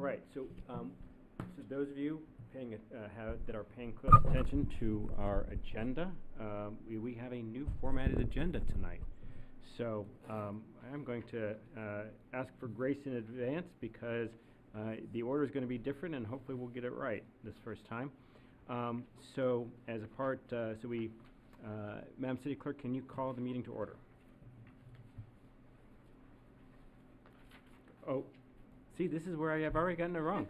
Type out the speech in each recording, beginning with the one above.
right, so those of you that are paying close attention to our agenda, we have a new formatted agenda tonight. So I'm going to ask for grace in advance because the order is going to be different, and hopefully we'll get it right this first time. So as a part, Madam City Clerk, can you call the meeting to order? Oh, see, this is where I have already gotten it wrong.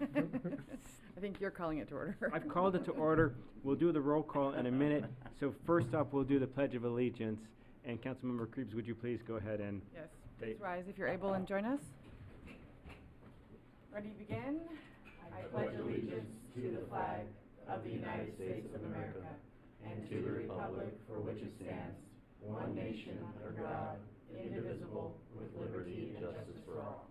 I think you're calling it to order. I've called it to order. We'll do the roll call in a minute. So first up, we'll do the Pledge of Allegiance. And Councilmember Krebs, would you please go ahead and... Yes, please rise if you're able and join us. Ready to begin? I pledge allegiance to the flag of the United States of America and to the republic for which it stands, one nation under God, indivisible, with liberty and justice for all.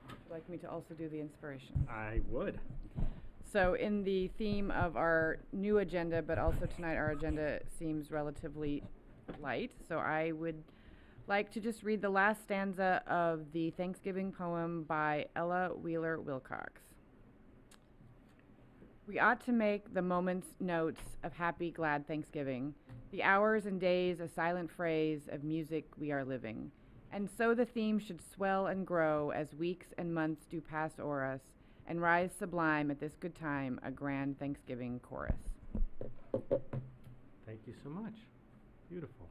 Would you like me to also do the inspiration? I would. So in the theme of our new agenda, but also tonight our agenda seems relatively light, so I would like to just read the last stanza of the Thanksgiving poem by Ella Wheeler Wilcox. We ought to make the moments notes of happy, glad Thanksgiving, the hours and days a silent phrase of music we are living. And so the theme should swell and grow as weeks and months do pass o'er us, and rise sublime at this good time, a grand Thanksgiving chorus. Thank you so much. Beautiful.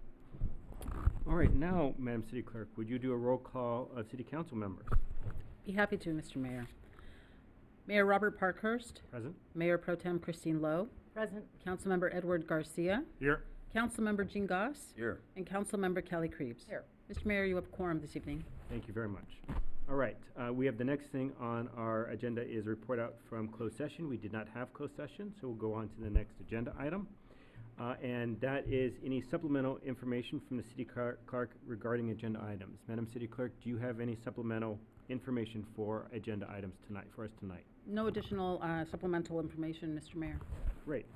All right, now, Madam City Clerk, would you do a roll call of City Council members? Be happy to, Mr. Mayor. Mayor Robert Parkhurst. Present. Mayor Pro Tem Christine Lowe. Present. Councilmember Edward Garcia. Here. Councilmember Jean Goss. Here. And Councilmember Kelly Krebs. Here. Mr. Mayor, you have quorum this evening. Thank you very much. All right, we have the next thing on our agenda is a report out from closed session. We did not have closed session, so we'll go on to the next agenda item. And that is any supplemental information from the city clerk regarding agenda items. Madam City Clerk, do you have any supplemental information for agenda items for us tonight? No additional supplemental information, Mr. Mayor. Great.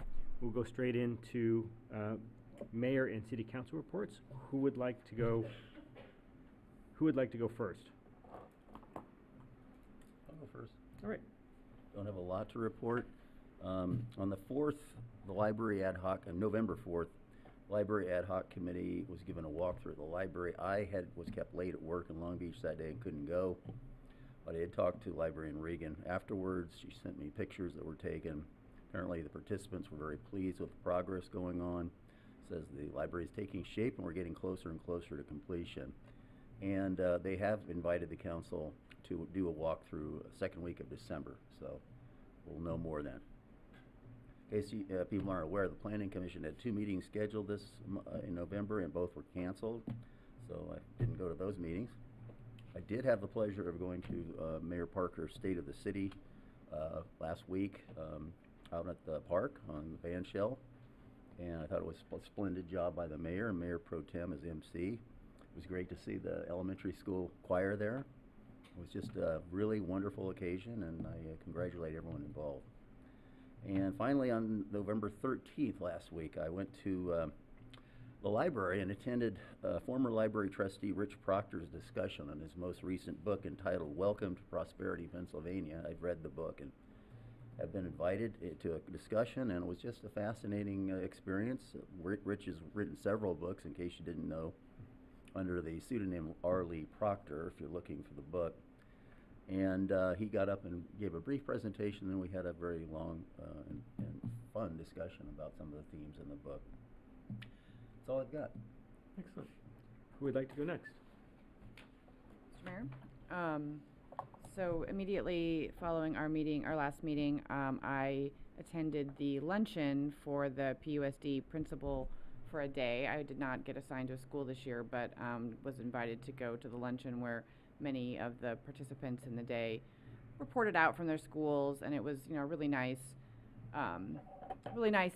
We'll go straight into mayor and city council reports. Who would like to go first? I'll go first. All right. Don't have a lot to report. On the 4th, the library ad hoc, November 4th, library ad hoc committee was given a walkthrough at the library. I was kept late at work in Long Beach that day and couldn't go, but I had talked to librarian Regan afterwards. She sent me pictures that were taken. Apparently the participants were very pleased with the progress going on. Says the library is taking shape and we're getting closer and closer to completion. And they have invited the council to do a walkthrough second week of December, so we'll know more then. In case people aren't aware, the Planning Commission had 2 meetings scheduled in November, and both were canceled, so I didn't go to those meetings. I did have the pleasure of going to Mayor Parker's State of the City last week out at the park on the band shell, and I thought it was a splendid job by the mayor and Mayor Pro Tem as MC. It was great to see the elementary school choir there. It was just a really wonderful occasion, and I congratulate everyone involved. And finally, on November 13th last week, I went to the library and attended former library trustee Rich Proctor's discussion on his most recent book entitled Welcome to Prosperity, Pennsylvania. I've read the book and have been invited to a discussion, and it was just a fascinating experience. Rich has written several books, in case you didn't know, under the pseudonym R. Lee Proctor, if you're looking for the book. And he got up and gave a brief presentation, and we had a very long and fun discussion about some of the themes in the book. That's all I've got. Excellent. Who would like to go next? Mr. Mayor? So immediately following our last meeting, I attended the luncheon for the PUSD principal for a day. I did not get assigned to a school this year, but was invited to go to the luncheon where many of the participants in the day reported out from their schools, and it was, really nice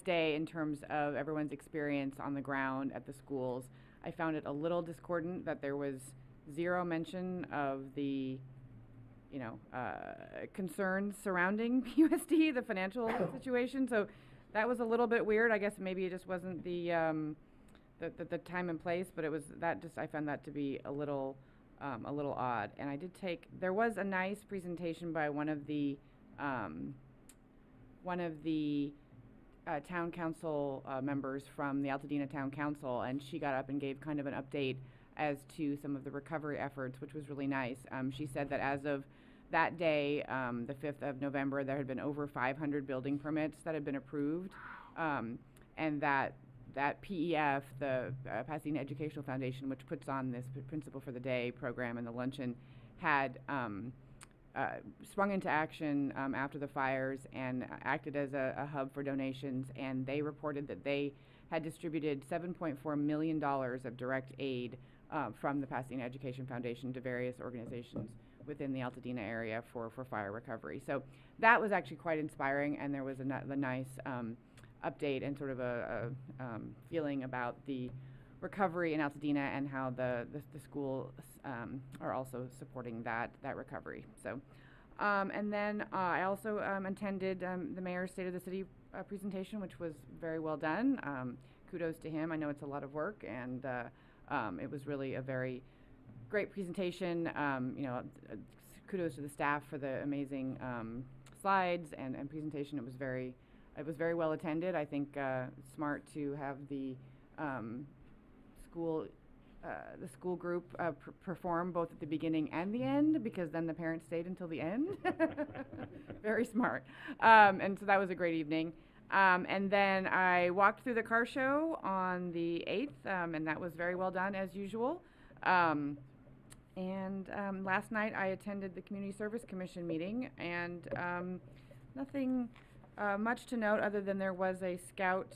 day in terms of everyone's experience on the ground at the schools. I found it a little discordant that there was zero mention of the concerns surrounding PUSD, the financial situation. So that was a little bit weird. I guess maybe it just wasn't the time and place, but it was that I found that to be a little a little odd. And there was a nice presentation by one of the town council members from the Altadena Town Council, and she got up and gave kind of an update as to some of the recovery efforts, which was really nice. She said that as of that day, the 5th of November, there had been over 500 building permits that had been approved, and that PEF, the Pasadena Educational Foundation, which puts on this Principal for the Day program and the luncheon, had sprung into action after the fires and acted as a hub for donations, and they reported that they had distributed $7.4 million of direct aid from the Pasadena Education Foundation to various organizations within the Altadena area for fire recovery. So that was actually quite inspiring, and there was a nice update and sort of a feeling about the recovery in Altadena and how the schools are also supporting that recovery. So, and then I also attended the Mayor's State of the City presentation, which was very well done. Kudos to him. I know it's a lot of work, and it was really a very great presentation. Kudos to the staff for the amazing slides and presentation. It was very well attended. I think it's smart to have the school group perform both at the beginning and the end, because then the parents stayed until the end. Very smart. And so that was a great evening. And then I walked through the car show on the 8th, and that was very well done as usual. And last night I attended the Community Service Commission meeting, and nothing much to note other than there was a Scout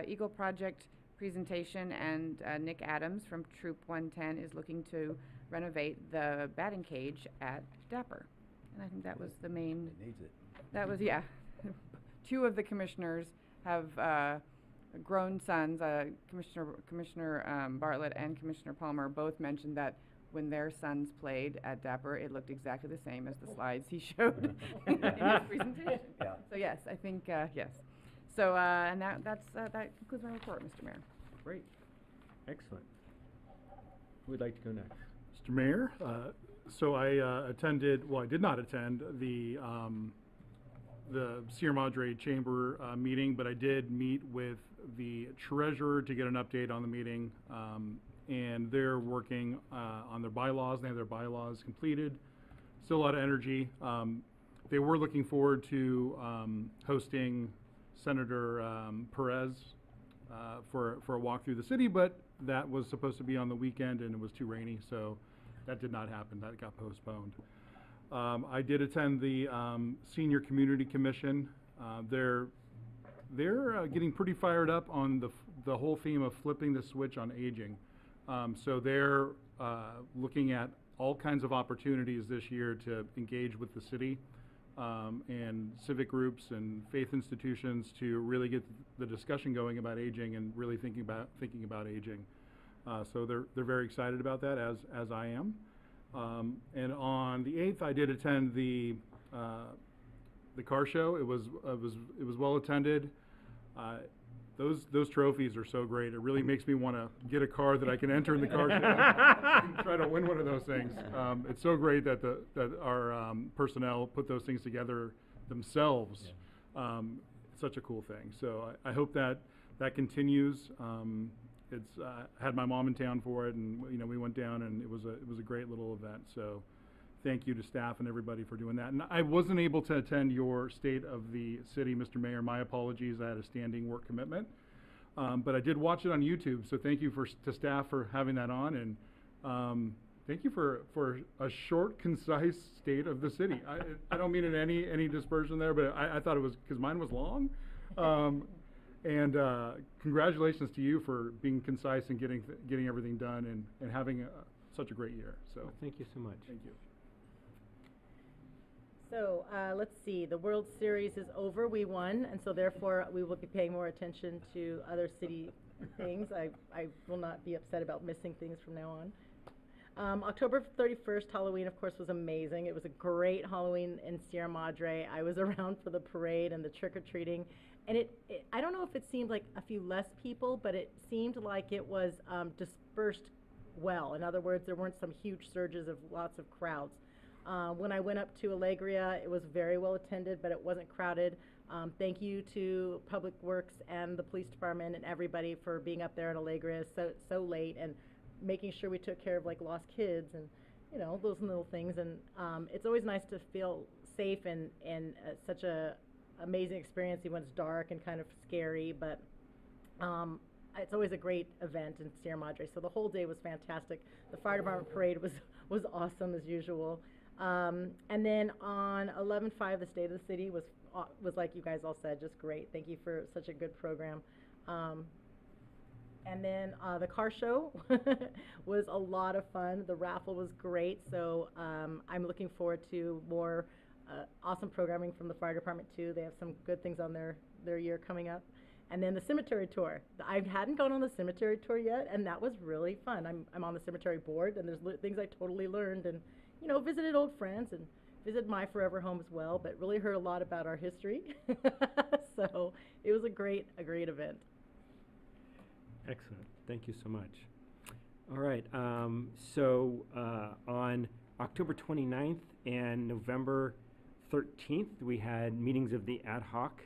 Eagle Project presentation, and Nick Adams from Troop 110 is looking to renovate the batting cage at Dapper. And I think that was the main. It needs it. That was, yeah. 2 of the commissioners have grown sons. Commissioner Bartlett and Commissioner Palmer both mentioned that when their sons played at Dapper, it looked exactly the same as the slides he showed in his presentation. Yeah. So yes, I think, yes. So, and that concludes my report, Mr. Mayor. Great. Excellent. Who would like to go next? Mr. Mayor, so I I did not attend the Sierra Madre Chamber meeting, but I did meet with the treasurer to get an update on the meeting. And they're working on their bylaws. They have their bylaws completed. Still a lot of energy. They were looking forward to hosting Senator Perez for a walk through the city, but that was supposed to be on the weekend and it was too rainy, so that did not happen. That got postponed. I did attend the Senior Community Commission. They're getting pretty fired up on the whole theme of flipping the switch on aging. So they're looking at all kinds of opportunities this year to engage with the city and civic groups and faith institutions to really get the discussion going about aging and really thinking about aging. So they're very excited about that, as I am. And on the 8th, I did attend the car show. It was well attended. Those trophies are so great. It really makes me want to get a car that I can enter in the car show and try to win one of those things. It's so great that our personnel put those things together themselves. Yeah. It's such a cool thing. So I hope that continues. I had my mom in town for it, and we went down, and it was a great little event. So thank you to staff and everybody for doing that. And I wasn't able to attend your State of the City, Mr. Mayor. My apologies. I had a standing work commitment. But I did watch it on YouTube, so thank you to staff for having that on, and thank you for a short, concise State of the City. I don't mean in any dispersion there, but I thought it was, because mine was long. And congratulations to you for being concise and getting everything done and having such a great year. So Well, thank you so much. thank you. So let's see, the World Series is over, we won, and so therefore we will be paying more attention to other city things. I will not be upset about missing things from now on. October 31st, Halloween, of course, was amazing. It was a great Halloween in Sierra Madre. I was around for the parade and the trick-or-treating, and I don't know if it seemed like a few less people, but it seemed like it was dispersed well. In other words, there weren't some huge surges of lots of crowds. When I went up to Alegria, it was very well attended, but it wasn't crowded. Thank you to Public Works and the police department and everybody for being up there in Alegria so late and making sure we took care of like lost kids and those little things. And it's always nice to feel safe and such a amazing experience even when it's dark and kind of scary, but it's always a great event in Sierra Madre. So the whole day was fantastic. The fire department parade was awesome as usual. And then on 11/5, the State of the City was like you guys all said, just great. Thank you for such a good program. And then the car show was a lot of fun. The raffle was great. So I'm looking forward to more awesome programming from the fire department too. They have some good things on their year coming up. And then the cemetery tour. I hadn't gone on the cemetery tour yet, and that was really fun. I'm on the cemetery board, and there's things I totally learned, and visited old friends and visited my forever home as well, but really heard a lot about our history. So it was a great event. Excellent. Thank you so much. All right. So on October 29th and November 13th, we had meetings of the ad hoc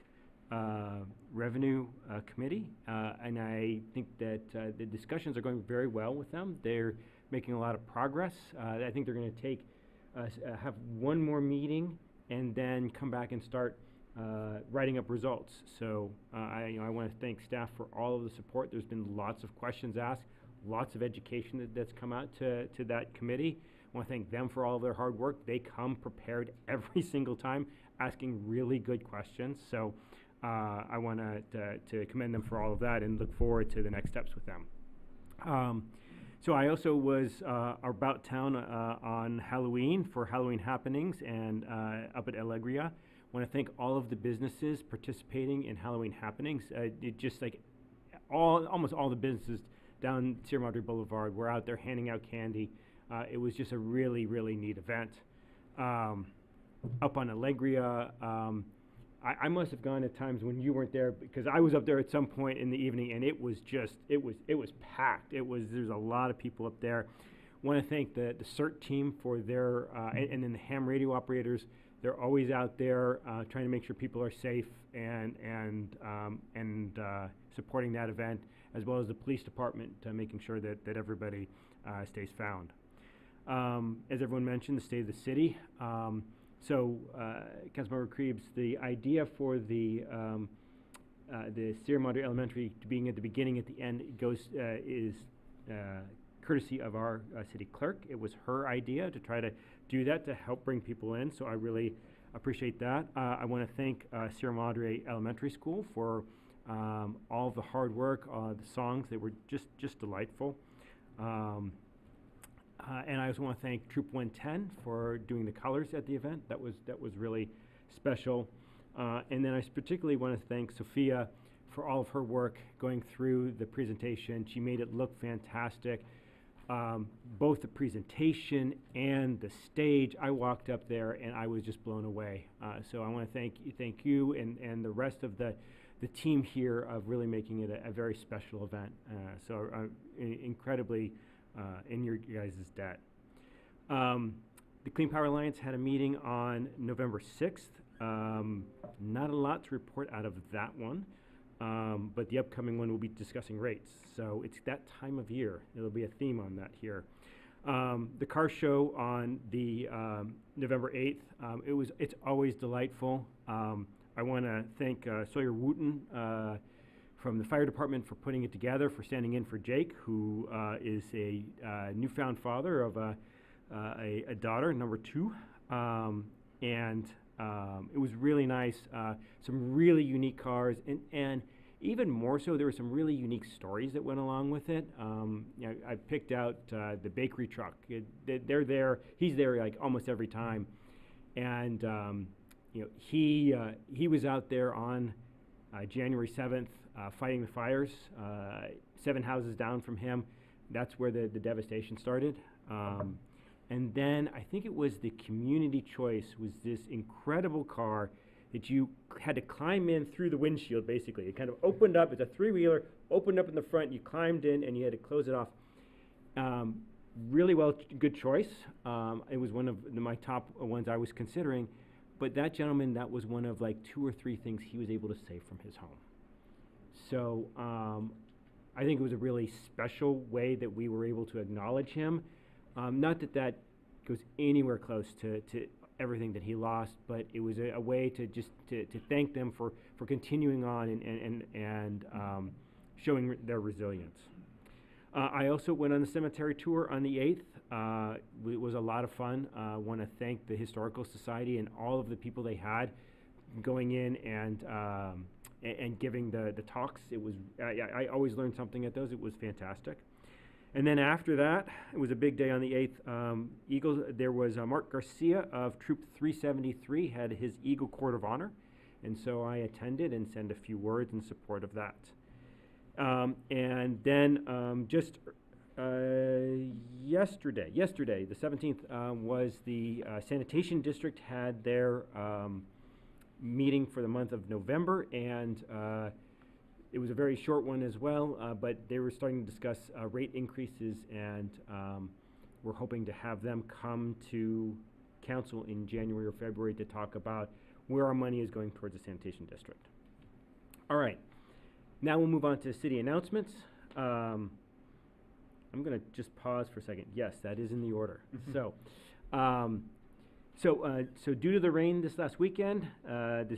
revenue committee, and I think that the discussions are going very well with them. They're making a lot of progress. I think they're going to take have one more meeting and then come back and start writing up results. So I want to thank staff for all of the support. There's been lots of questions asked, lots of education that's come out to that committee. I want to thank them for all of their hard work. They come prepared every single time, asking really good questions. So I want to commend them for all of that and look forward to the next steps with them. So I also was about town on Halloween for Halloween happenings and up at Alegria. I want to thank all of the businesses participating in Halloween happenings. It just like almost all the businesses down Sierra Madre Boulevard were out there handing out candy. It was just a really, really neat event. Up on Alegria, I must have gone at times when you weren't there because I was up there at some point in the evening, and it was packed. There's a lot of people up there. Want to thank the CERT team for their and then the ham radio operators. They're always out there trying to make sure people are safe and supporting that event, as well as the police department making sure that everybody stays found. As everyone mentioned, the State of the City. So, Councilmember Krebs, the idea for the Sierra Madre Elementary being at the beginning, at the end, is courtesy of our city clerk. It was her idea to try to do that to help bring people in, so I really appreciate that. I want to thank Sierra Madre Elementary School for all the hard work, the songs. They were just delightful. And I also want to thank Troop 110 for doing the colors at the event. That was really special. And then I particularly want to thank Sophia for all of her work going through the presentation. She made it look fantastic. Both the presentation and the stage, I walked up there and I was just blown away. So I want to thank you and the rest of the team here of really making it a very special event. So incredibly in your guys' debt. The Clean Power Alliance had a meeting on November 6th. Not a lot to report out of that one, but the upcoming one will be discussing rates. So it's that time of year. There'll be a theme on that here. The car show on the November 8th, it's always delightful. I want to thank Sawyer Wooten from the fire department for putting it together, for standing in for Jake, who is a newfound father of a daughter, number 2. And it was really nice. Some really unique cars, and even more so, there were some really unique stories that went along with it. I picked out the bakery truck. They're there. He's there like almost every time, and he was out there on January 7th fighting the fires. 7 houses down from him. That's where the devastation started. And then I think it was the Community Choice was this incredible car that you had to climb in through the windshield, basically. It kind of opened up. It's a 3-wheeler, opened up in the front. You climbed in, and you had to close it off. Really good choice. It was one of my top ones I was considering, but that gentleman, that was one of like 2 or 3 things he was able to save from his home. So I think it was a really special way that we were able to acknowledge him. Not that that goes anywhere close to everything that he lost, but it was a way to just to thank them for continuing on and showing their resilience. I also went on the cemetery tour on the 8th. It was a lot of fun. I want to thank the Historical Society and all of the people they had going in and giving the talks. It was I always learned something at those. It was fantastic. And then after that, it was a big day on the 8th. Eagles. There was Mark Garcia of Troop 373 had his Eagle Court of Honor, and so I attended and sent a few words in support of that. And then just yesterday, the 17th, was the Sanitation District had their meeting for the month of November, and it was a very short one as well, but they were starting to discuss rate increases, and we're hoping to have them come to council in January or February to talk about where our money is going towards the Sanitation District. All right. Now we'll move on to city announcements. I'm going to just pause for a second. Yes, that is in the order. So due to the rain this last weekend, the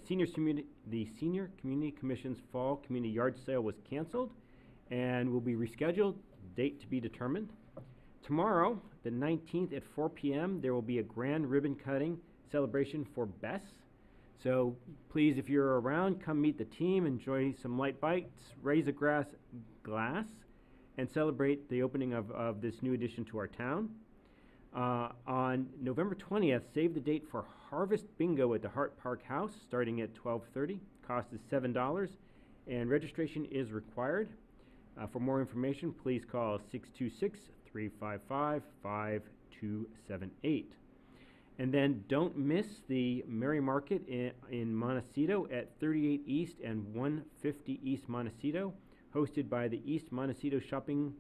Senior Community Commission's Fall Community Yard Sale was canceled and will be rescheduled, date to be determined. Tomorrow, the 19th at 4 p.m., there will be a grand ribbon cutting celebration for Bess. So please, if you're around, come meet the team, enjoy some light bites, raise a glass, and celebrate the opening of this new addition to our town. On November 20th, save the date for Harvest Bingo at the Hart Park House, starting at 12:30. Cost is $7, and registration is required. For more information, please call 626-355-5278. And then don't miss the Merry Market in Montecito at 38 East and 150 East Montecito, hosted by the East Montecito Shopping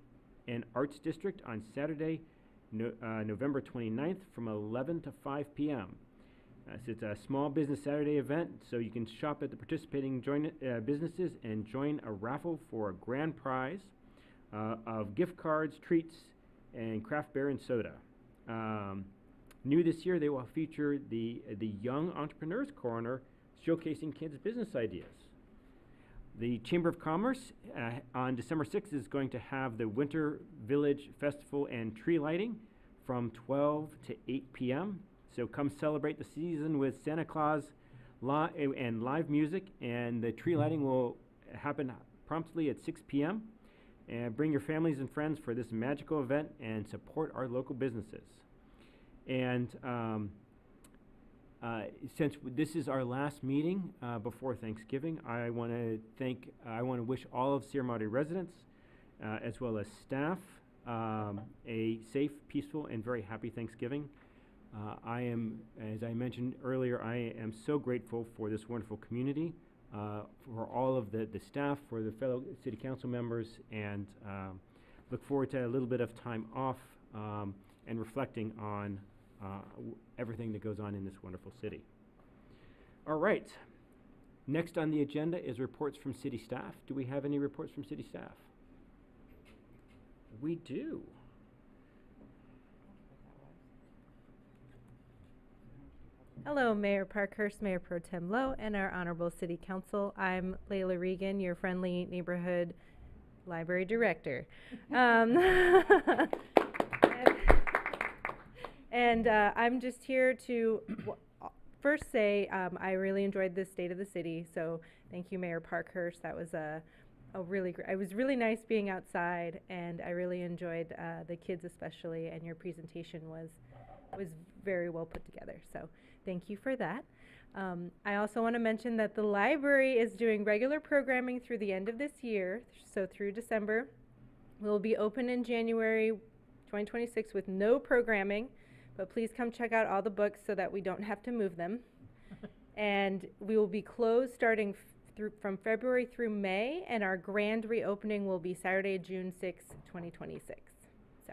and Arts District on Saturday, November 29th from 11 to 5 p.m. So it's a small business Saturday event, so you can shop at the participating businesses and join a raffle for a grand prize of gift cards, treats, and craft beer and soda. New this year, they will feature the Young Entrepreneurs Corner, showcasing kids' business ideas. The Chamber of Commerce on December 6th is going to have the Winter Village Festival and tree lighting from 12 to 8 p.m. So come celebrate the season with Santa Claus and live music, and the tree lighting will happen promptly at 6 p.m. And bring your families and friends for this magical event and support our local businesses. And since this is our last meeting before Thanksgiving, I want to wish all of Sierra Madre residents, as well as staff, a safe, peaceful, and very happy Thanksgiving. I am, as I mentioned earlier, I am so grateful for this wonderful community, for all of the staff, for the fellow city council members, and look forward to a little bit of time off and reflecting on everything that goes on in this wonderful city. All right. Next on the agenda is reports from city staff. Do we have any reports from city staff? We do. Hello, Mayor Parkhurst, Mayor Pro Tem Lowe, and our Honorable City Council. I'm Layla Regan, your friendly neighborhood library director. And I'm just here to first say I really enjoyed this State of the City, so thank you, Mayor Parkhurst. That was a really great, it was really nice being outside, and I really enjoyed the kids especially, and your presentation was very well put together, so thank you for that. I also want to mention that the library is doing regular programming through the end of this year, so through December. We'll be open in January 2026 with no programming, but please come check out all the books so that we don't have to move them. And we will be closed starting from February through May, and our grand reopening will be Saturday, June 6th, 2026. So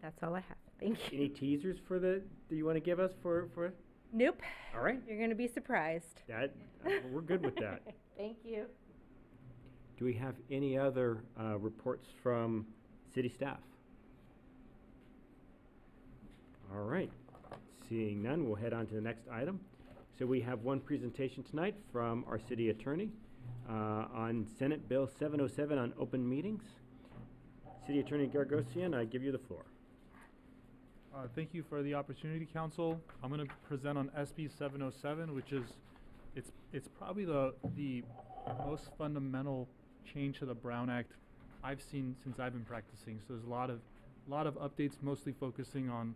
that's all I have. Thank you. Any teasers for do you want to give us for? Nope. All right. You're going to be surprised. That, we're good with that. Thank you. Do we have any other reports from city staff? All right. Seeing none, we'll head on to the next item. So we have one presentation tonight from our city attorney on Senate Bill 707 on open meetings. City Attorney Gargosian, I give you the floor. Thank you for the opportunity, Council. I'm going to present on SB 707, which is it's probably the most fundamental change to the Brown Act I've seen since I've been practicing. So there's a lot of updates, mostly focusing on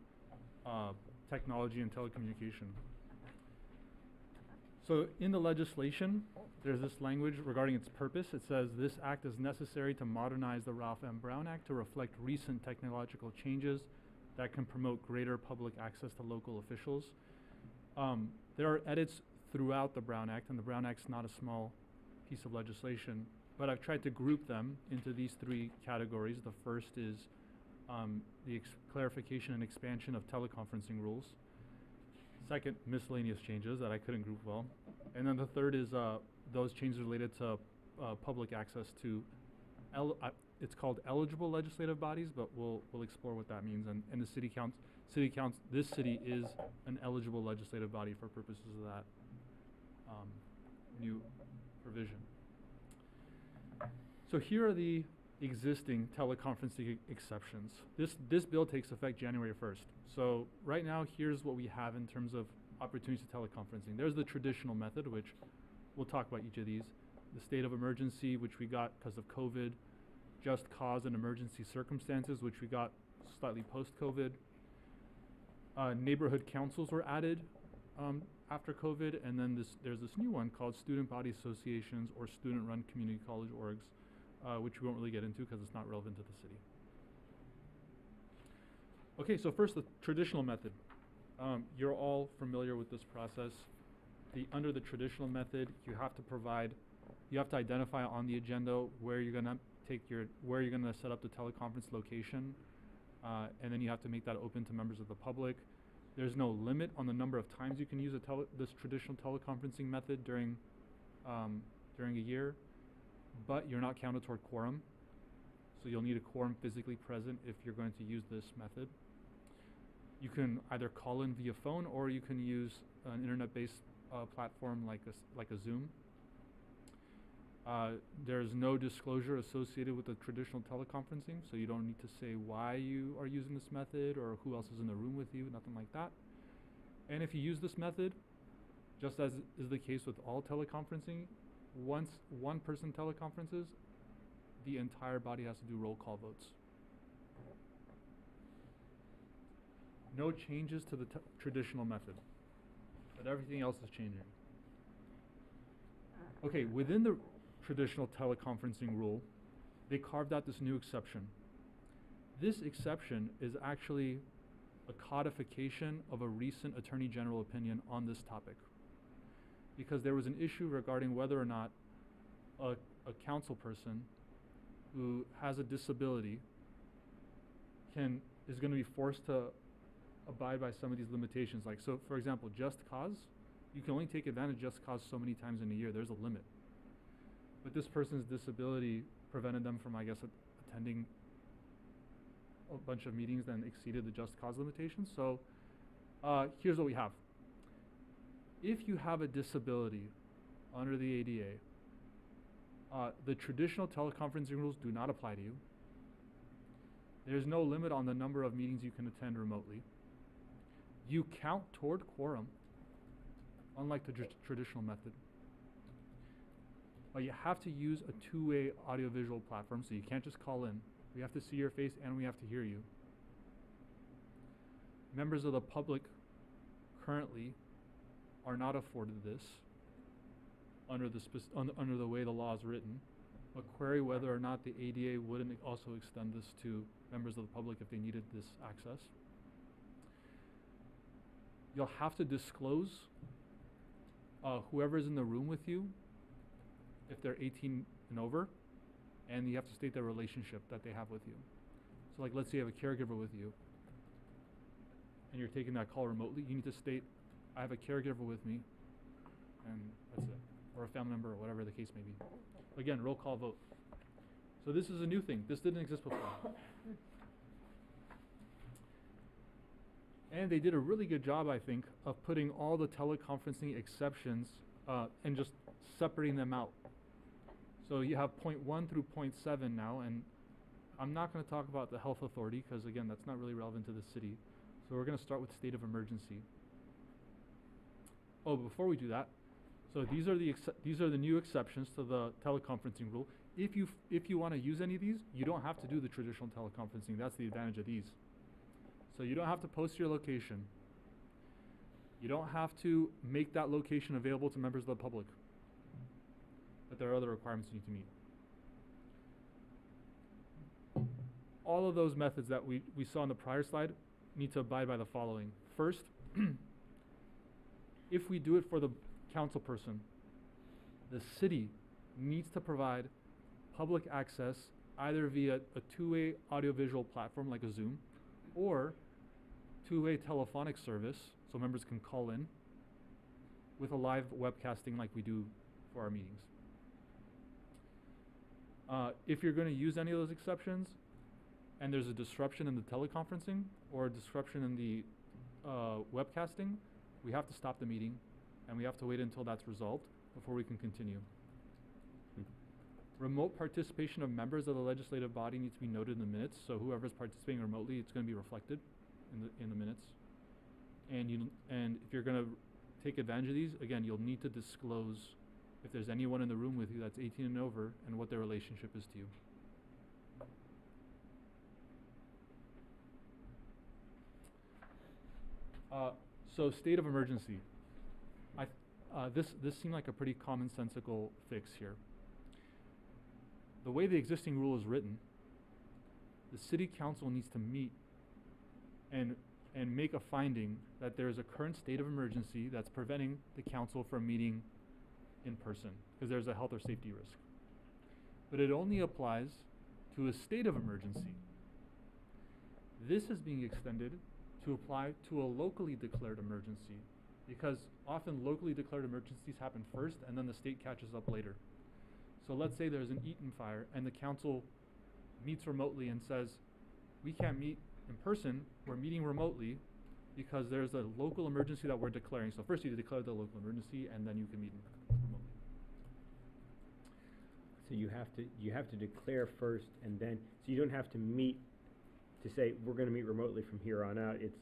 technology and telecommunication. So in the legislation, there's this language regarding its purpose. It says this act is necessary to modernize the Ralph M. Brown Act to reflect recent technological changes that can promote greater public access to local officials. There are edits throughout the Brown Act, and the Brown Act's not a small piece of legislation, but I've tried to group them into these three categories. The first is the clarification and expansion of teleconferencing rules. Second, miscellaneous changes that I couldn't group well. And then the third is those changes related to public access to, it's called eligible legislative bodies, but we'll explore what that means. And the this city is an eligible legislative body for purposes of that new provision. So here are the existing teleconferencing exceptions. This bill takes effect January 1st. So right now, here's what we have in terms of opportunities to teleconferencing. There's the traditional method, which we'll talk about each of these. The state of emergency, which we got because of COVID. Just cause and emergency circumstances, which we got slightly post-COVID. Neighborhood councils were added after COVID, and then there's this new one called student body associations or student-run community college orgs, which we won't really get into because it's not relevant to the city. Okay, so first the traditional method. You're all familiar with this process. Under the traditional method, you have to identify on the agenda where you're gonna set up the teleconference location, and then you have to make that open to members of the public. There's no limit on the number of times you can use this traditional teleconferencing method during a year, but you're not counted toward quorum. So you'll need a quorum physically present if you're going to use this method. You can either call in via phone or you can use an internet-based platform like a Zoom. There's no disclosure associated with the traditional teleconferencing, so you don't need to say why you are using this method or who else is in the room with you, nothing like that. And if you use this method, just as is the case with all teleconferencing, once one person teleconferences, the entire body has to do roll call votes. No changes to the traditional method, but everything else is changing. Okay, within the traditional teleconferencing rule, they carved out this new exception. This exception is actually a codification of a recent Attorney General opinion on this topic, because there was an issue regarding whether or not a council person who has a disability is going to be forced to abide by some of these limitations. Like, so for example, just cause, you can only take advantage of just cause so many times in a year. There's a limit. But this person's disability prevented them from, I guess, attending a bunch of meetings that exceeded the just cause limitations. So here's what we have. If you have a disability under the ADA, the traditional teleconferencing rules do not apply to you. There's no limit on the number of meetings you can attend remotely. You count toward quorum, unlike the traditional method. But you have to use a two-way audiovisual platform, so you can't just call in. We have to see your face and we have to hear you. Members of the public currently are not afforded this under the way the law is written, but query whether or not the ADA wouldn't also extend this to members of the public if they needed this access. You'll have to disclose whoever's in the room with you if they're 18 and over, and you have to state the relationship that they have with you. So like, let's say you have a caregiver with you, and you're taking that call remotely, you need to state, I have a caregiver with me, and that's it. Or a family member, or whatever the case may be. Again, roll call vote. So this is a new thing. This didn't exist before. And they did a really good job, I think, of putting all the teleconferencing exceptions and just separating them out. So you have point 1 through point 7 now, and I'm not going to talk about the health authority because, again, that's not really relevant to the city. So we're going to start with state of emergency. Oh, before we do that, so these are the new exceptions to the teleconferencing rule. If you want to use any of these, you don't have to do the traditional teleconferencing. That's the advantage of these. So you don't have to post your location. You don't have to make that location available to members of the public. But there are other requirements you need to meet. All of those methods that we saw on the prior slide need to abide by the following. First, if we do it for the council person, the city needs to provide public access either via a two-way audiovisual platform like a Zoom or two-way telephonic service so members can call in with a live webcasting like we do for our meetings. If you're going to use any of those exceptions and there's a disruption in the teleconferencing or a disruption in the webcasting, we have to stop the meeting and we have to wait until that's resolved before we can continue. Remote participation of members of the legislative body needs to be noted in the minutes, so whoever's participating remotely, it's going to be reflected in the minutes. And if you're going to take advantage of these, again, you'll need to disclose if there's anyone in the room with you that's 18 and over and what their relationship is to you. So state of emergency. This seemed like a pretty commonsensical fix here. The way the existing rule is written, the city council needs to meet and make a finding that there is a current state of emergency that's preventing the council from meeting in person because there's a health or safety risk. But it only applies to a state of emergency. This is being extended to apply to a locally declared emergency because often locally declared emergencies happen first and then the state catches up later. So let's say there's an Eaton fire and the council meets remotely and says, we can't meet in person, we're meeting remotely because there's a local emergency that we're declaring. So first you declare the local emergency and then you can meet remotely. So you have to declare first and then, so you don't have to meet to say, we're going to meet remotely from here on out. It's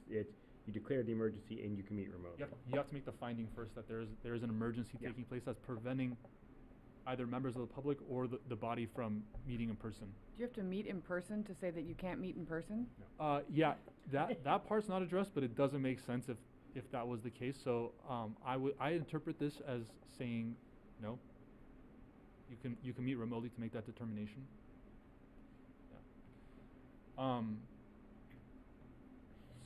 you declare the emergency and you can meet remotely. You have to make the finding first that there is an emergency taking place that's preventing either members of the public or the body from meeting in person. Do you have to meet in person to say that you can't meet in person? No. Yeah, that part's not addressed, but it doesn't make sense if that was the case. So I interpret this as saying no. You can meet remotely to make that determination. Yeah.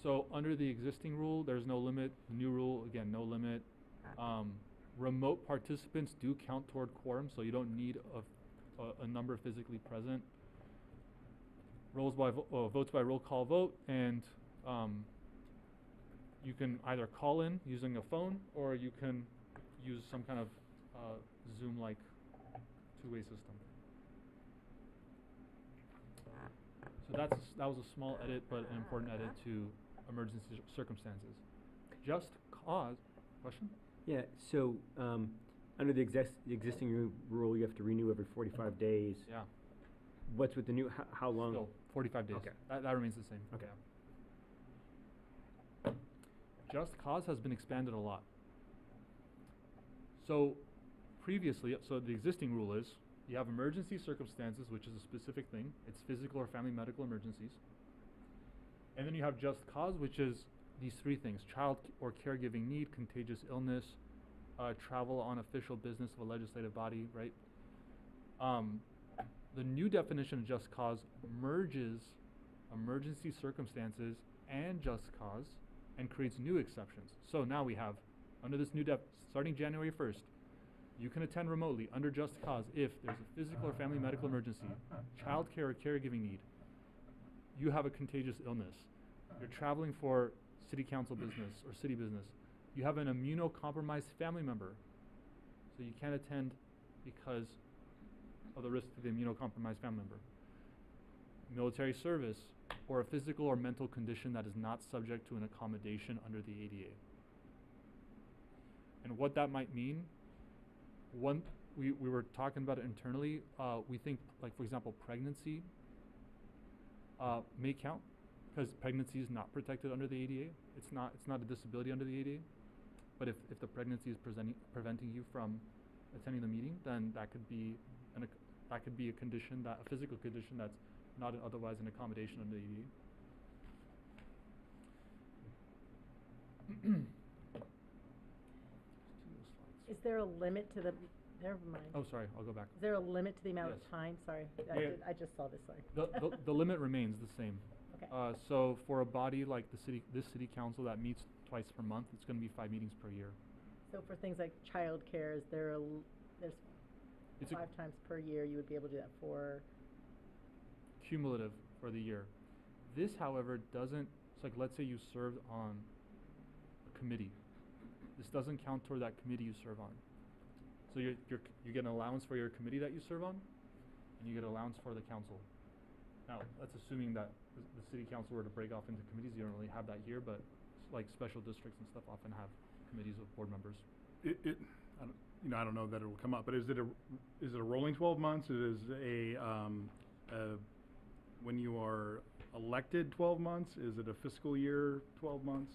So under the existing rule, there's no limit. The new rule, again, no limit. Remote participants do count toward quorum, so you don't need a number physically present. Votes by roll call vote, and you can either call in using a phone, or you can use some kind of Zoom-like two-way system. So that was a small edit, but an important edit to emergency circumstances. Just cause, question? Yeah, so under the existing rule, you have to renew every 45 days. Yeah. What's with the new, how long? Still, 45 days. Okay. That remains the same. Okay. Yeah. Just cause has been expanded a lot. So previously, so the existing rule is you have emergency circumstances, which is a specific thing. It's physical or family medical emergencies. And then you have just cause, which is these three things: child or caregiving need, contagious illness, travel on official business of a legislative body, right? The new definition of just cause merges emergency circumstances and just cause and creates new exceptions. So now we have, under this new starting January 1st, You can attend remotely under just cause if there's a physical or family medical emergency, childcare or caregiving need, you have a contagious illness, you're traveling for city council business or city business, you have an immunocompromised family member, so you can't attend because of the risk to the immunocompromised family member. Military service, or a physical or mental condition that is not subject to an accommodation under the ADA. And what that might mean, we were talking about it internally, we think, like, for example, pregnancy may count, because pregnancy is not protected under the ADA. It's not a disability under the ADA. But if the pregnancy is preventing you from attending the meeting, then that could be a condition, a physical condition that's not otherwise an accommodation under the ADA. Is there a limit to the, never mind. Oh, sorry, I'll go back. Is there a limit to the amount Yes. of time? Sorry, Yeah. I just saw this, sorry. The limit remains the same. Okay. So for a body like this city council that meets twice per month, it's going to be 5 meetings per year. So for things like childcare, is there there's It's a 5 times per year you would be able to do that for? cumulative for the year. This, however, doesn't. It's like, let's say you served on a committee. This doesn't count toward that committee you serve on. So you get an allowance for your committee that you serve on, and you get an allowance for the council. Now, that's assuming that the city council were to break off into committees. You don't really have that here, but like special districts and stuff often have committees with board members. I don't know that it will come up, but is it a rolling 12 months? Is it when you are elected 12 months? Is it a fiscal year 12 months?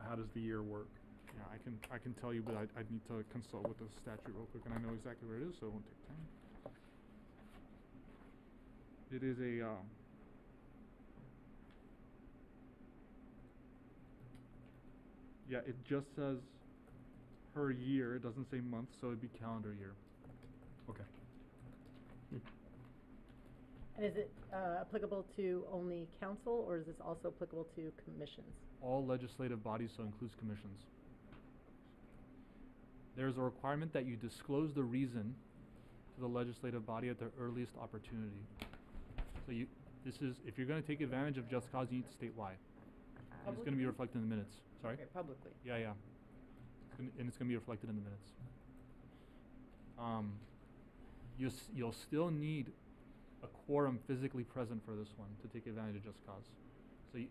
How does the year work? Yeah, I can tell you, but I need to consult with the statute real quick, and I know exactly where it is, so it won't take time. It is a yeah, it just says per year. It doesn't say month, so it'd be calendar year. Okay. And is it applicable to only council, or is this also applicable to commissions? All legislative bodies, so includes commissions. There's a requirement that you disclose the reason to the legislative body at their earliest opportunity. So if you're going to take advantage of just cause, you need to state why. And it's going to be reflected in the minutes. Sorry? Okay, publicly. Yeah, yeah. And it's going to be reflected in the minutes. You'll still need a quorum physically present for this one to take advantage of just cause. So you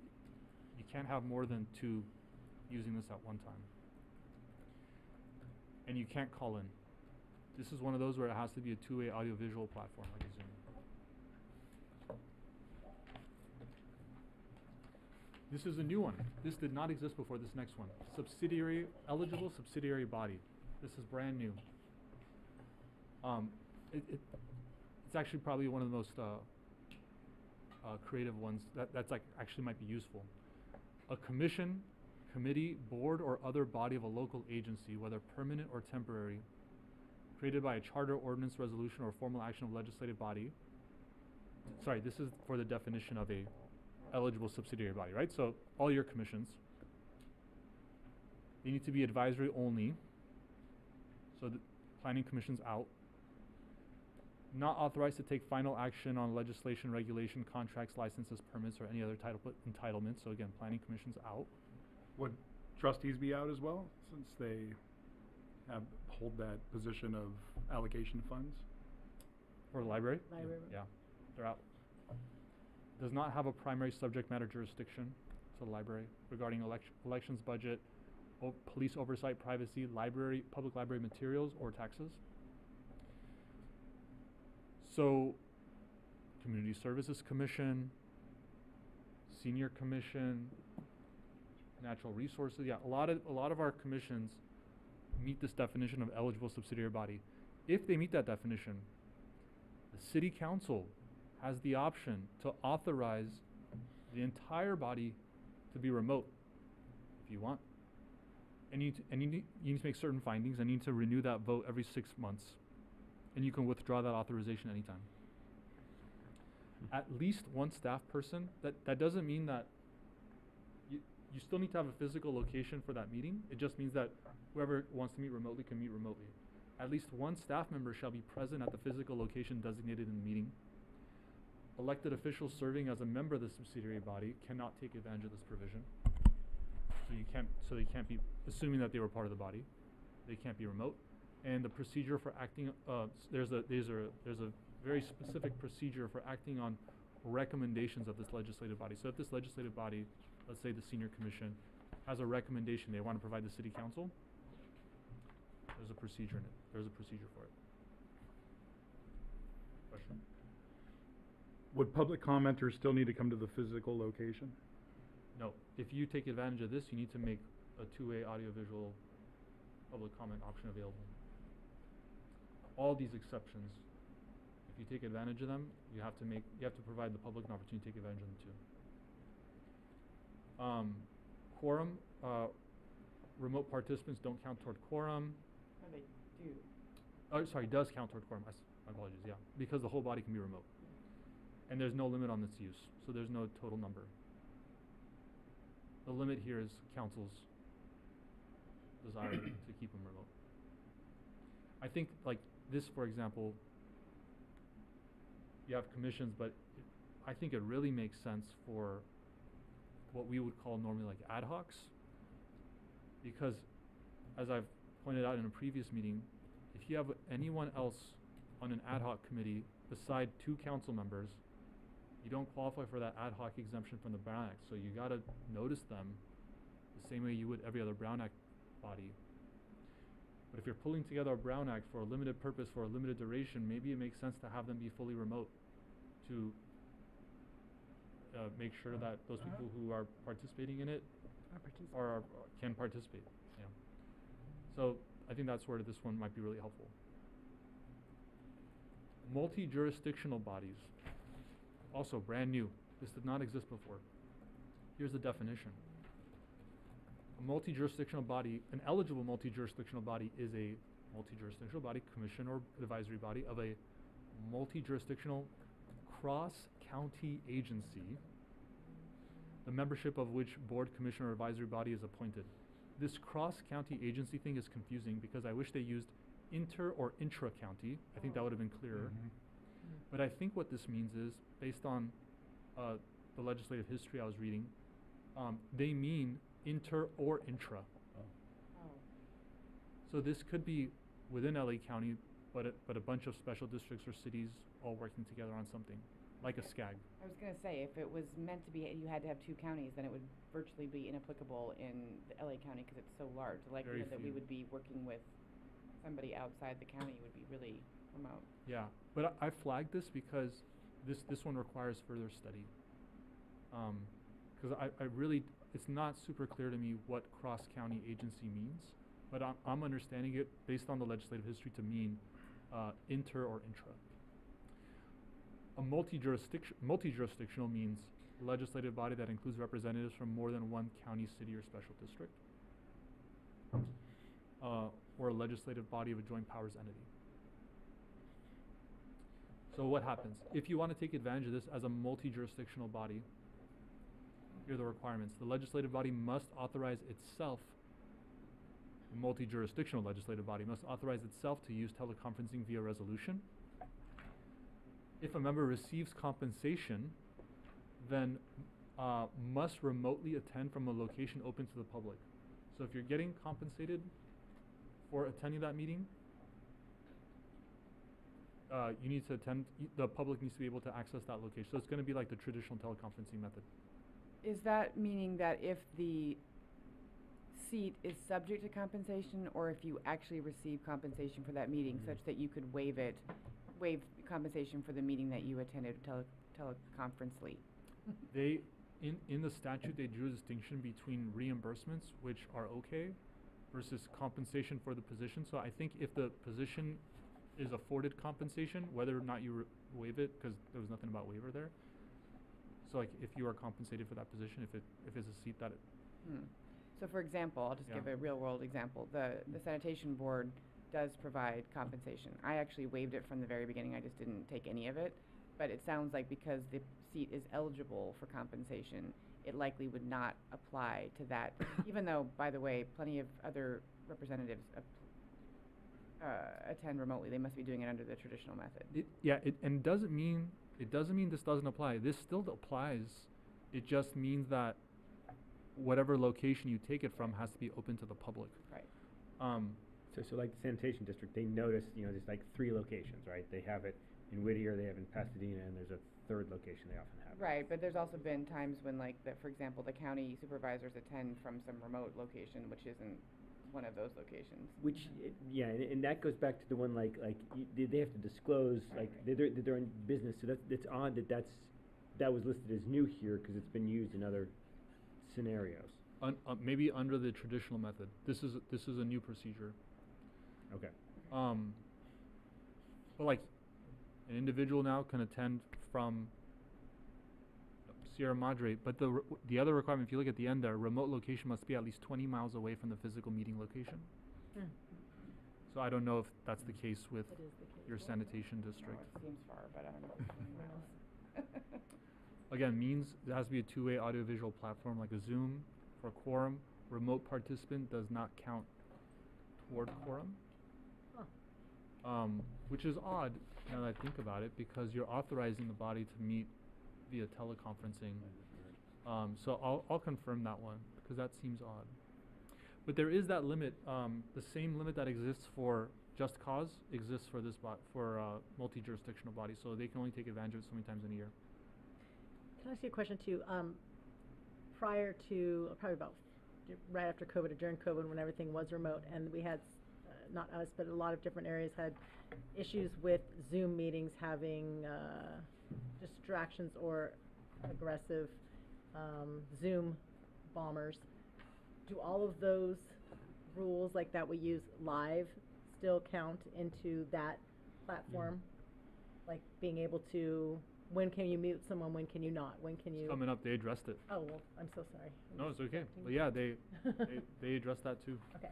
can't have more than 2 using this at one time. And you can't call in. This is one of those where it has to be a 2-way audiovisual platform like a Zoom. This is a new one. This did not exist before, this next one. Eligible subsidiary body. This is brand new. It's actually probably one of the most creative ones that's like actually might be useful. A commission, committee, board, or other body of a local agency, whether permanent or temporary, created by a charter, ordinance, resolution, or formal action of legislative body. Sorry, this is for the definition of a eligible subsidiary body, right? So all your commissions, they need to be advisory only. So the planning commission's out. Not authorized to take final action on legislation, regulation, contracts, licenses, permits, or any other entitlements. So again, planning commission's out. Would trustees be out as well, since they hold that position of allocation of funds? For the library? Library. Yeah, they're out. Does not have a primary subject matter jurisdiction, so the library, regarding elections budget, police oversight, privacy, public library materials, or taxes. So, Community Services Commission, Senior Commission, Natural Resources, yeah, a lot of our commissions meet this definition of eligible subsidiary body. If they meet that definition, the City Council has the option to authorize the entire body to be remote, if you want. And you need to make certain findings, and you need to renew that vote every 6 months. And you can withdraw that authorization anytime. At least one staff person. That doesn't mean that you still need to have a physical location for that meeting. It just means that whoever wants to meet remotely can meet remotely. At least one staff member shall be present at the physical location designated in the meeting. Elected officials serving as a member of the subsidiary body cannot take advantage of this provision. So they can't be, assuming that they were part of the body, they can't be remote. And the procedure for acting, there's a very specific procedure for acting on recommendations of this legislative body. So if this legislative body, let's say the senior commission, has a recommendation they want to provide the city council, there's a procedure in it. There's a procedure for it. Question? Would public commenters still need to come to the physical location? No. If you take advantage of this, you need to make a two-way audiovisual public comment option available. All these exceptions, if you take advantage of them, you have to provide the public an opportunity to take advantage of them too. Quorum, remote participants don't count toward quorum. Oh, they do. Oh, sorry, does count toward quorum. My apologies, yeah. Because the whole body can be remote. And there's no limit on its use, so there's no total number. The limit here is council's desire to keep them remote. I think, like this, for example, you have commissions, but I think it really makes sense for what we would call normally like ad hocs, because as I've pointed out in a previous meeting, if you have anyone else on an ad hoc committee beside 2 council members, you don't qualify for that ad hoc exemption from the Brown Act, so you gotta notice them the same way you would every other Brown Act body. But if you're pulling together a Brown Act for a limited purpose, for a limited duration, maybe it makes sense to have them be fully remote to make sure that those people who are participating in it can participate. Yeah. So I think that's where this one might be really helpful. Multi-jurisdictional bodies, also brand new. This did not exist before. Here's the definition. A multi-jurisdictional body, an eligible multi-jurisdictional body is a multi-jurisdictional body, commission or advisory body of a multi-jurisdictional cross-county agency, the membership of which board, commission, or advisory body is appointed. This cross-county agency thing is confusing because I wish they used inter or intra-county. I think that would have been clearer. But I think what this means is, based on the legislative history I was reading, they mean inter or intra. So this could be within LA County, but a bunch of special districts or cities all working together on something, like a SCAG. I was gonna say, if it was meant to be, you had to have 2 counties, then it would virtually be inapplicable in the LA County because it's so large. The likelihood that we would be working with somebody outside the county would be really remote. Yeah, but I flagged this because this one requires further study. Because I really, it's not super clear to me what cross-county agency means, but I'm understanding it based on the legislative history to mean inter or intra. A multi-jurisdictional means legislative body that includes representatives from more than one county, city, or special district, or a legislative body of a joint powers entity. So what happens? If you want to take advantage of this as a multi-jurisdictional body, here are the requirements. The legislative body must authorize itself, the multi-jurisdictional legislative body must authorize itself to use teleconferencing via resolution. If a member receives compensation, then must remotely attend from a location open to the public. So if you're getting compensated for attending that meeting, you need to attend, the public needs to be able to access that location. So it's going to be like the traditional teleconferencing method. Is that meaning that if the seat is subject to compensation, or if you actually receive compensation for that meeting, such that you could waive compensation for the meeting that you attended teleconferencely? They, in the statute, they drew a distinction between reimbursements, which are okay, versus compensation for the position. So I think if the position is afforded compensation, whether or not you waive it, because there was nothing about waiver there. So like if you are compensated for that position, if it's a seat that it. So for example, I'll just give a real world example. The sanitation board does provide compensation. I actually waived it from the very beginning. I just didn't take any of it. But it sounds like because the seat is eligible for compensation, it likely would not apply to that, even though, by the way, plenty of other representatives attend remotely. They must be doing it under the traditional method. And it doesn't mean this doesn't apply. This still applies. It just means that whatever location you take it from has to be open to the public. Right. So like the sanitation district, they notice, there's like 3 locations, right? They have it in Whittier, they have it in Pasadena, and there's a 3rd location they often have. Right, but there's also been times when, like, for example, the county supervisors attend from some remote location, which isn't one of those locations. Which, and that goes back to the one they have to disclose, Right, they're in business, so that's odd that was listed as new here, because it's been used in other scenarios. Maybe under the traditional method. This is a new procedure. Okay. But like, an individual now can attend from Sierra Madre, but the other requirement, if you look at the end there, remote location must be at least 20 miles away from the physical meeting location. So I don't know if that's the case with That is the case. your sanitation No, district. it seems far, but I don't know. Again, means it has to be a two-way audiovisual platform like a Zoom for quorum. Remote participant does not count toward quorum. Which is odd now that I think about it, because you're authorizing the body to meet via teleconferencing. So I'll confirm that one, because that seems odd. But there is that limit, the same limit that exists for just cause exists for this multi-jurisdictional bodies, so they can only take advantage of it so many times in a year. Can I ask you a question too? Prior to, probably about right after COVID or during COVID, when everything was remote, and we had, not us, but a lot of different areas had issues with Zoom meetings having distractions or aggressive Zoom bombers. Do all of those rules like that we use live still count into that platform? Like being able to, when can you mute someone, when can you not, when can you? Coming up, they addressed it. Oh, well, I'm so sorry. I'm No, just it's okay. correcting But you. yeah, they addressed that too. Okay.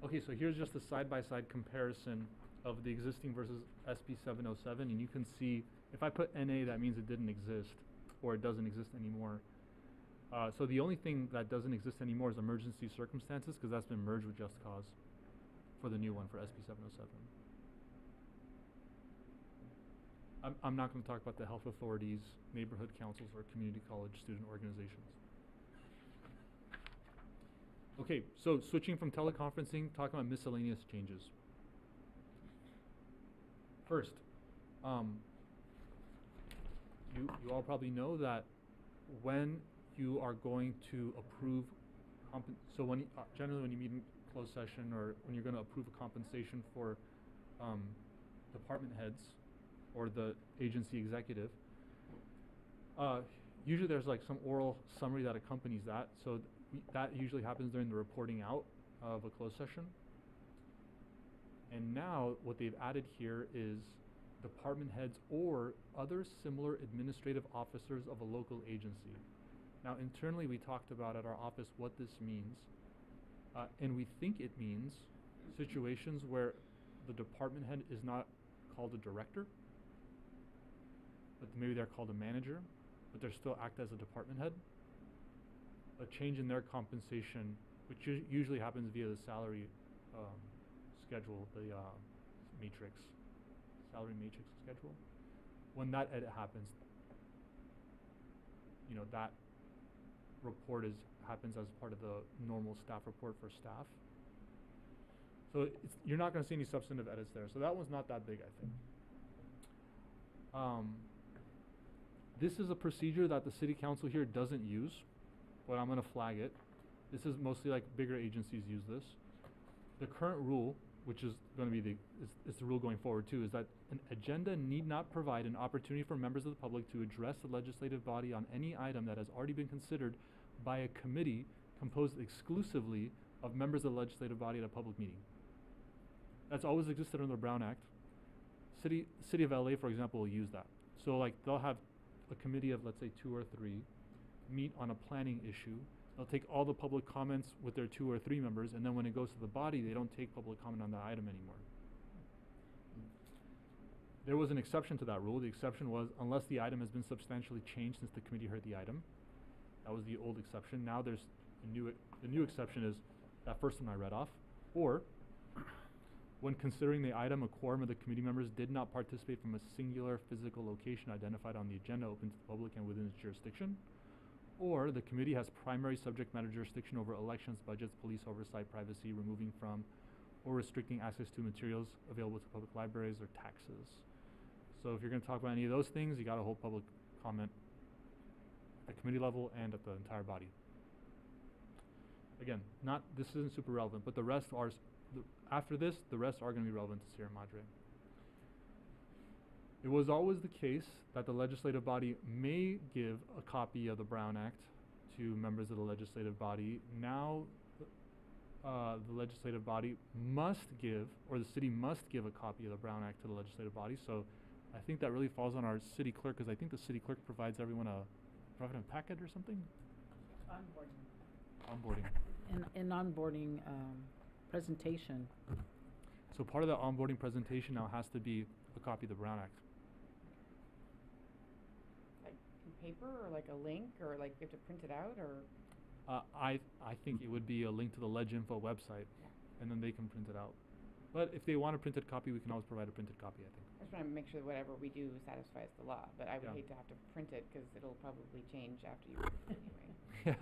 Okay, so here's just a side-by-side comparison of the existing versus SB 707, and you can see, if I put NA, that means it didn't exist, or it doesn't exist anymore. So the only thing that doesn't exist anymore is emergency circumstances, because that's been merged with just cause for the new one for SB 707. I'm not going to talk about the health authorities, neighborhood councils, or community college student organizations. Okay, so switching from teleconferencing, talking about miscellaneous changes. First, you all probably know that when you are going to approve, so when generally when you meet in closed session, or when you're going to approve a compensation for department heads or the agency executive, usually there's like some oral summary that accompanies that. So that usually happens during the reporting out of a closed session. And now what they've added here is department heads or other similar administrative officers of a local agency. Now internally we talked about at our office what this means, and we think it means situations where the department head is not called a director, but maybe they're called a manager, but they still act as a department head. A change in their compensation, which usually happens via the salary schedule, the salary matrix schedule. When that edit happens, that report happens as part of the normal staff report for staff. So you're not going to see any substantive edits there. So that one's not that big, I think. This is a procedure that the city council here doesn't use, but I'm going to flag it. This is mostly like bigger agencies use this. The current rule, which is going to be is the rule going forward too, is that an agenda need not provide an opportunity for members of the public to address the legislative body on any item that has already been considered by a committee composed exclusively of members of the legislative body at a public meeting. That's always existed under the Brown Act. City of LA, for example, will use that. So like they'll have a committee of, let's say, 2 or 3 meet on a planning issue. They'll take all the public comments with their 2 or 3 members, and then when it goes to the body, they don't take public comment on that item anymore. There was an exception to that rule. The exception was unless the item has been substantially changed since the committee heard the item. That was the old exception. Now there's the new exception is that first one I read off, or when considering the item, a quorum of the committee members did not participate from a singular physical location identified on the agenda open to the public and within its jurisdiction, or the committee has primary subject matter jurisdiction over elections, budgets, police oversight, privacy, removing from or restricting access to materials available to public libraries or taxes. So if you're going to talk about any of those things, you got to hold public comment at the committee level and at the entire body. Again, this isn't super relevant, but the rest are, after this, the rest are going to be relevant to Sierra Madre. It was always the case that the legislative body may give a copy of the Brown Act to members of the legislative body. Now, the legislative body must give, or the city must give a copy of the Brown Act to the legislative body. So I think that really falls on our city clerk, because I think the city clerk provides everyone a packet or something? Onboarding. An onboarding presentation. So part of the onboarding presentation now has to be a copy of the Brown Act. Like in paper, or like a link, or like you have to print it out, or? I think it would be a link to the LegInfo website, and then they can print it out. But if they want a printed copy, we can always provide a printed copy, I think. I just want to make sure that whatever we do satisfies the law, but I would Yeah. hate to have to print it, because it'll probably change after you read it anyway.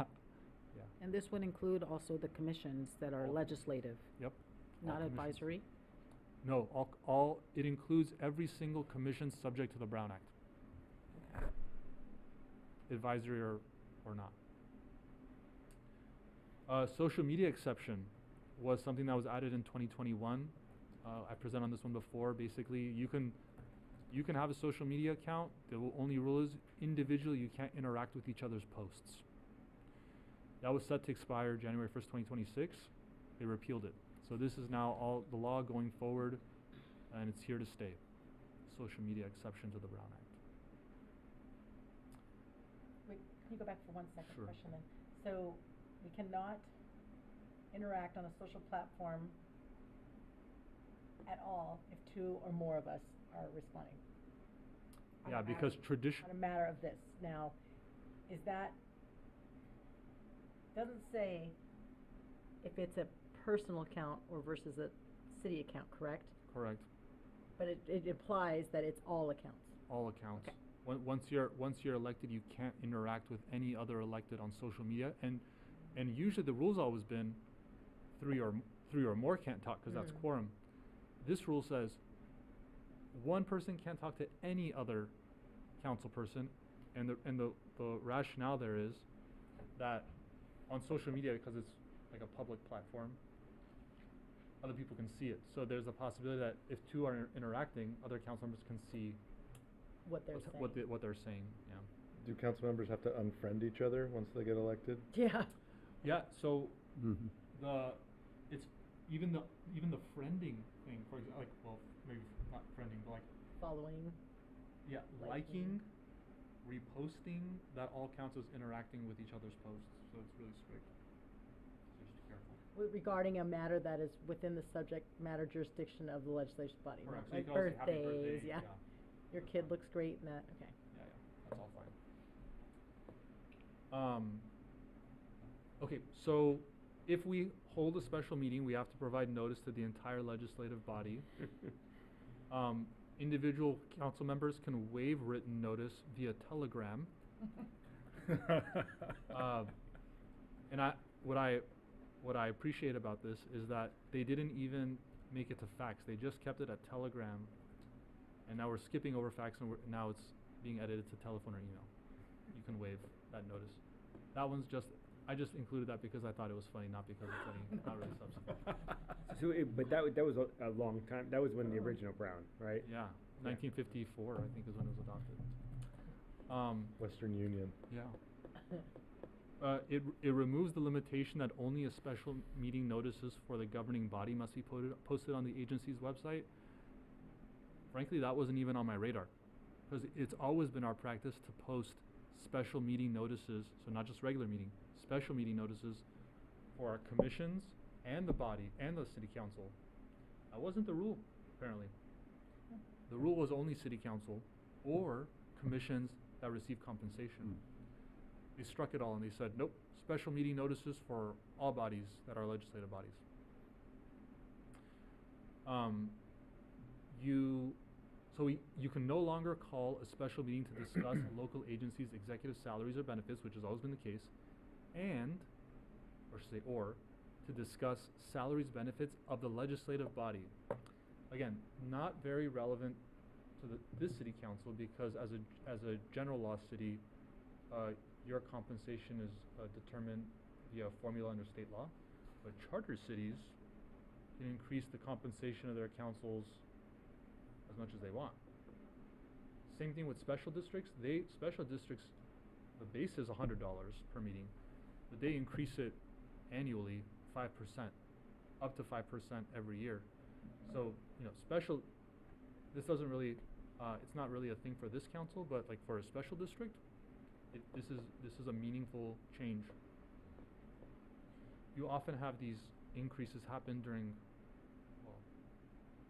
Yeah. And this would include also the commissions that are All- legislative, Yep. All not commissions. advisory. No, it includes every single commission subject to the Brown Act. Advisory or not. Social media exception was something that was added in 2021. I presented on this one before. Basically, you can have a social media account. The only rule is individually you can't interact with each other's posts. That was set to expire January 1st, 2026. They repealed it. So this is now all the law going forward, and it's here to stay. Social media exception to the Brown Act. Wait, can you go back for 1 second Sure. question then? So we cannot interact on a social platform at all if two or more of us are responding. On Yeah, a because matter- tradition. On a matter of this. Now, is that, doesn't say if it's a personal account or versus a city account, correct? Correct. But it implies that it's all accounts. All accounts. Okay. Once you're elected, you can't interact with any other elected on social media, and usually the rule's always been three or more can't talk, because that's Mhm. quorum. This rule says one person can't talk to any other council person, and the rationale there is that on social media, because it's like a public platform, other people can see it. So there's a possibility that if two are interacting, other council members can see What they're saying. what they're saying. Yeah. Do council members have to unfriend each other once they get elected? Yeah. Yeah. So Mhm. it's even the friending thing, for example, like, well, maybe not friending, but like, Following. yeah, liking, reposting, that all counts as interacting with each other's posts. So it's really strict. So just be careful. Regarding a matter that is within the subject matter jurisdiction of the legislative body. not Correct. So you like can always say happy birthdays, birthday. yeah. Your kid looks great in that, okay. Yeah, that's all fine. Okay, so if we hold a special meeting, we have to provide notice to the entire legislative body. Individual council members can waive written notice via telegram. And what I appreciate about this is that they didn't even make it to fax. They just kept it at telegram, and now we're skipping over fax, and now it's being edited to telephone or email. You can waive that notice. That one's I just included that because I thought it was funny, not because it's not really substantive. But that was a long time, that was when the original Brown, right? Yeah, 1954, I think, is when it was adopted. Western Union. Yeah. It removes the limitation that only a special meeting notices for the governing body must be posted on the agency's website. Frankly, that wasn't even on my radar, because it's always been our practice to post special meeting notices, so not just regular meeting, special meeting notices for our commissions and the body and the city council. That wasn't the rule, apparently. The rule was only city council or commissions that receive compensation. They struck it all and they said, nope, special meeting notices for all bodies that are legislative bodies. You can no longer call a special meeting to discuss a local agency's executive salaries or benefits, which has always been the case, or to discuss salaries benefits of the legislative body. Again, not very relevant to this city council because as a general law city, your compensation is determined via formula under state law, but charter cities can increase the compensation of their councils as much as they want. Same thing with special districts. Special districts, the base is $100 per meeting, but they increase it annually 5%, up to 5% every year. So this doesn't really, it's not really a thing for this council, but like for a special district, this is a meaningful change. You often have these increases happen during,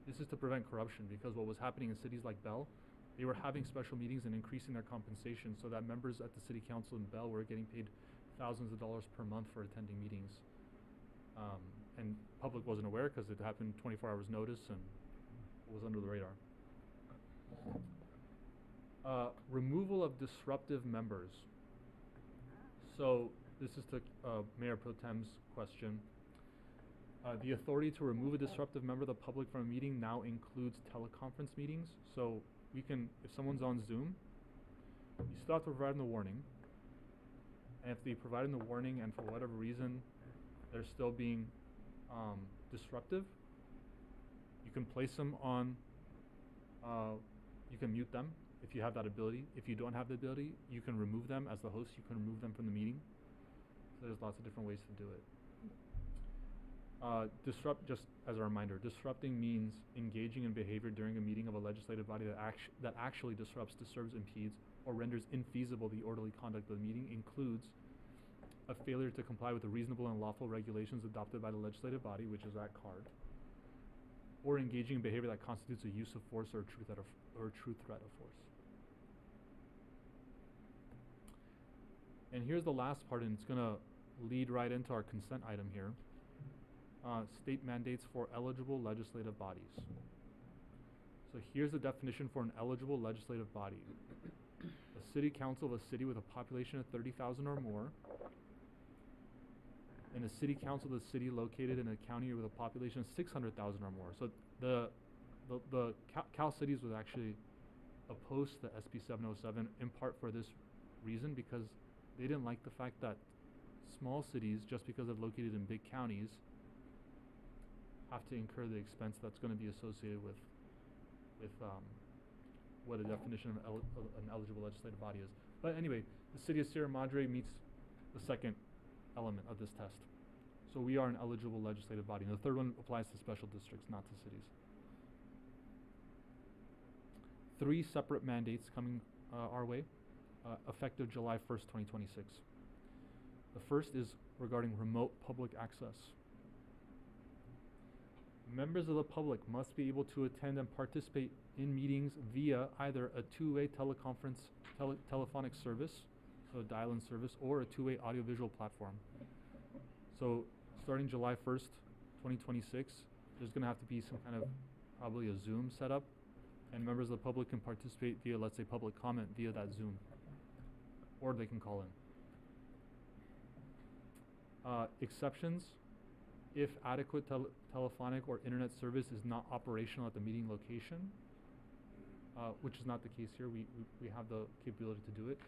this is to prevent corruption, because what was happening in cities like Bell, they were having special meetings and increasing their compensation so that members at the city council in Bell were getting paid thousands of dollars per month for attending meetings. And public wasn't aware because it happened 24 hours notice and was under the radar. Removal of disruptive members. So this is to Mayor Pro Tem's question. The authority to remove a disruptive member of the public from a meeting now includes teleconference meetings. So we can, if someone's on Zoom, you still have to provide them the warning. And if they provide them the warning and for whatever reason they're still being disruptive, you can place them on, you can mute them if you have that ability. If you don't have the ability, you can remove them as the host, you can remove them from the meeting. So there's lots of different ways to do it. Disrupt, just as a reminder, disrupting means engaging in behavior during a meeting of a legislative body that actually disrupts, disturbs, impedes, or renders infeasible the orderly conduct of the meeting, includes a failure to comply with the reasonable and lawful regulations adopted by the legislative body, which is that card, or engaging in behavior that constitutes a use of force or true threat of force. And here's the last part, and it's going to lead right into our consent item here. State mandates for eligible legislative bodies. So here's the definition for an eligible legislative body. A city council of a city with a population of 30,000 or more, and a city council of a city located in a county with a population of 600,000 or more. So the Cal Cities was actually opposed to SB 707 in part for this reason, because they didn't like the fact that small cities, just because they're located in big counties, have to incur the expense that's going to be associated with what a definition of an eligible legislative body is. But anyway, the city of Sierra Madre meets the second element of this test. So we are an eligible legislative body. And the third one applies to special districts, not to cities. 3 separate mandates coming our way, effective July 1st, 2026. The first is regarding remote public access. Members of the public must be able to attend and participate in meetings via either a two-way telephonic service, so a dial-in service, or a two-way audiovisual platform. So starting July 1st, 2026, there's going to have to be some kind of probably a Zoom setup, and members of the public can participate via, let's say, public comment via that Zoom, or they can call in. Exceptions: if adequate telephonic or internet service is not operational at the meeting location, which is not the case here, we have the capability to do it.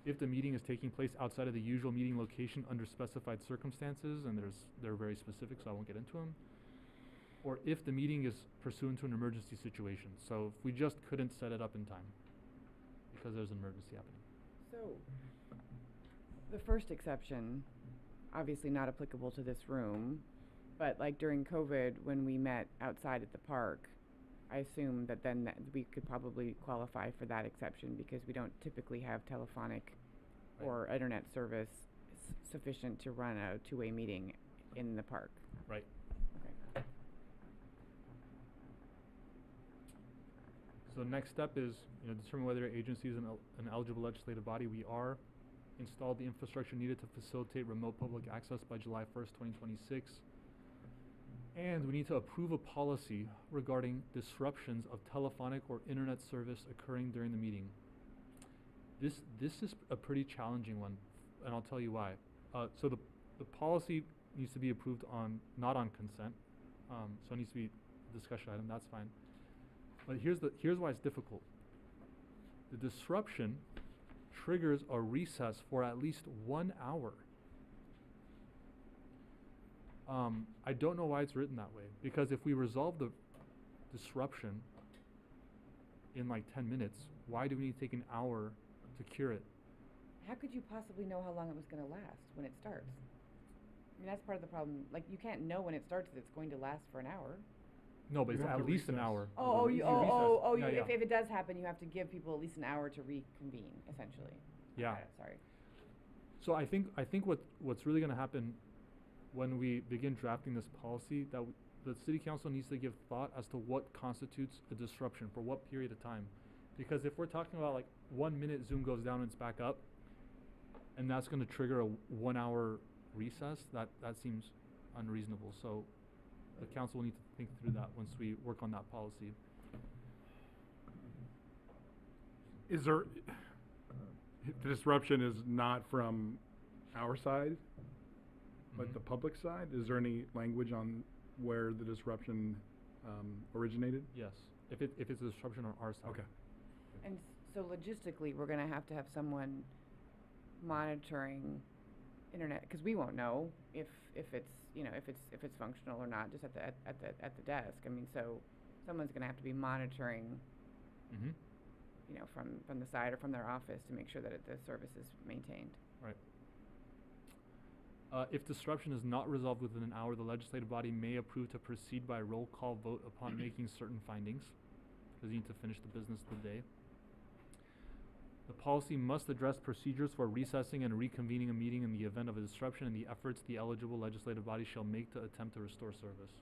If the meeting is taking place outside of the usual meeting location under specified circumstances, and they're very specific, so I won't get into them. Or if the meeting is pursuant to an emergency situation. So if we just couldn't set it up in time because there's an emergency happening. So the first exception, obviously not applicable to this room, but like during COVID when we met outside at the park, I assume that then we could probably qualify for that exception because we don't typically have telephonic or internet service sufficient to run a two-way meeting in the park. Right. Okay. So the next step is, determine whether your agency is an eligible legislative body. We are. install the infrastructure needed to facilitate remote public access by July 1st, 2026. And we need to approve a policy regarding disruptions of telephonic or internet service occurring during the meeting. This is a pretty challenging one, and I'll tell you why. So the policy needs to be approved not on consent, so it needs to be a discussion item, that's fine. But here's why it's difficult. The disruption triggers a recess for at least 1 hour. I don't know why it's written that way, because if we resolve the disruption in like 10 minutes, why do we need to take an hour to cure it? How could you possibly know how long it was going to last when it starts? I mean, that's part of the problem. Like, you can't know when it starts that it's going to last for an hour. No, but You it's have at to least an recess. hour. If Yeah. it does happen, you have to give people at least an hour to reconvene, essentially. Yeah. Got it, sorry. So I think what's really going to happen when we begin drafting this policy, that the city council needs to give thought as to what constitutes a disruption for what period of time. Because if we're talking about like 1 minute Zoom goes down and it's back up, and that's going to trigger a 1 hour recess, that seems unreasonable. So the council will need to think through that once we work on that policy. Is there, the disruption is not from our side, but Mhm. the public side? Is there any language on where the disruption originated? Yes, if it's a disruption on our side. Okay. And so logistically, we're going to have someone monitoring internet, because we won't know if it's, you know, if it's functional or not, just at the desk. I mean, so someone's going to have to be monitoring, Mm-hmm. you know, from the side or from their office to make sure that the service is maintained. Right. If disruption is not resolved within an hour, the legislative body may approve to proceed by roll call vote upon making certain findings, because you need to finish the business of the day. The policy must address procedures for recessing and reconvening a meeting in the event of a disruption and the efforts the eligible legislative body shall make to attempt to restore service.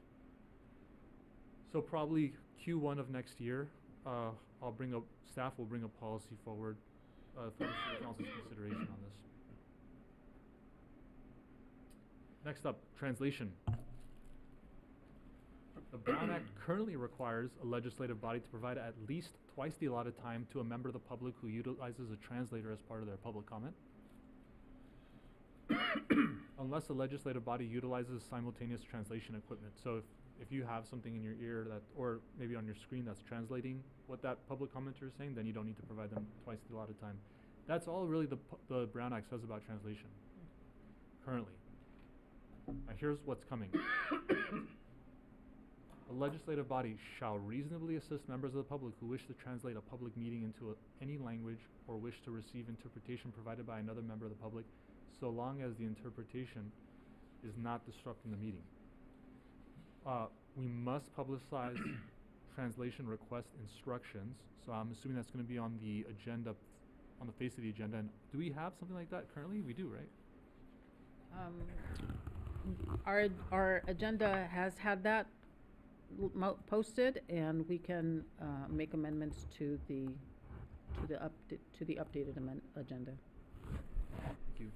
So probably Q1 of next year, staff will bring a policy forward for the city council's consideration on this. Next up, translation. The Brown Act currently requires a legislative body to provide at least twice the allotted time to a member of the public who utilizes a translator as part of their public comment. Unless the legislative body utilizes simultaneous translation equipment. So if you have something in your ear or maybe on your screen that's translating what that public commenter is saying, then you don't need to provide them twice the allotted time. That's all really the Brown Act says about translation currently. Now here's what's coming. The legislative body shall reasonably assist members of the public who wish to translate a public meeting into any language or wish to receive interpretation provided by another member of the public, so long as the interpretation is not disrupting the meeting. We must publicize translation request instructions, so I'm assuming that's going to be on the agenda, on the face of the agenda. And do we have something like that currently? We do, right? Our agenda has had that posted, and we can make amendments to the updated agenda. Thank you.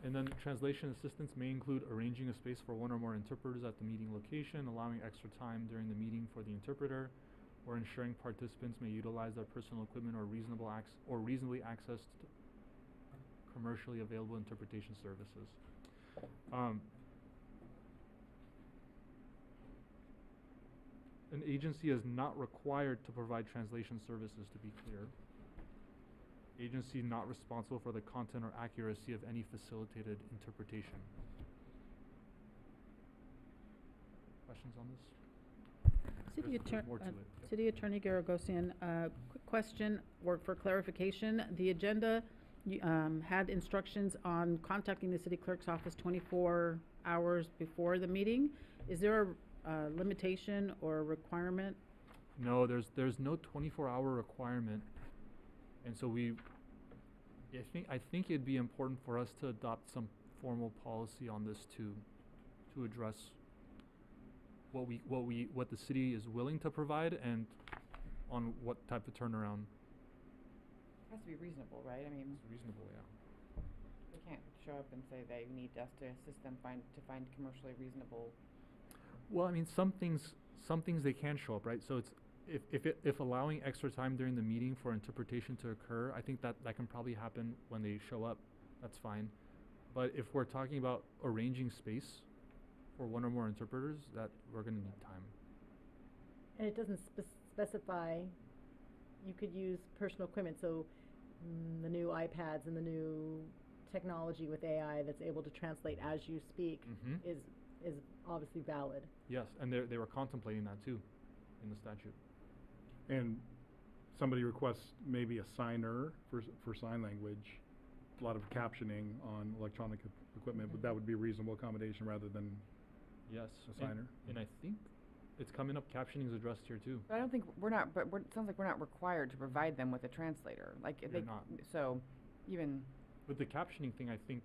And then translation assistance may include arranging a space for one or more interpreters at the meeting location, allowing extra time during the meeting for the interpreter, or ensuring participants may utilize their personal equipment or reasonably accessed commercially available interpretation services. An agency is not required to provide translation services, to be clear. Agency not responsible for the content or accuracy of any facilitated interpretation. Questions on this? There's more to it. Yep. City Attorney Garagosian, quick question for clarification. The agenda had instructions on contacting the city clerk's office 24 hours before the meeting. Is there a limitation or requirement? No, there's no 24-hour requirement, and so I think it'd be important for us to adopt some formal policy on this too, to address what the city is willing to provide and on what type of turnaround. Has to be reasonable, right? I mean, It's reasonable, yeah. they can't show up and say they need us to assist them to find commercially reasonable. Well, I mean, some things they can show up, right? So it's, if allowing extra time during the meeting for interpretation to occur, I think that can probably happen when they show up. That's fine. But if we're talking about arranging space for one or more interpreters, that we're gonna need time. And it doesn't specify, you could use personal equipment, so the new iPads and the new technology with AI that's able to translate as you speak Mhm. is obviously valid. Yes, and they were contemplating that too, in the statute. And somebody requests maybe a signer for sign language, a lot of captioning on electronic equipment, but that would be a reasonable accommodation rather than Yes. a signer. And I think it's coming up, captioning is addressed here too. But I don't think it sounds like we're not required to provide them with a translator. Like if You're they, not. so even, With the captioning thing, I think,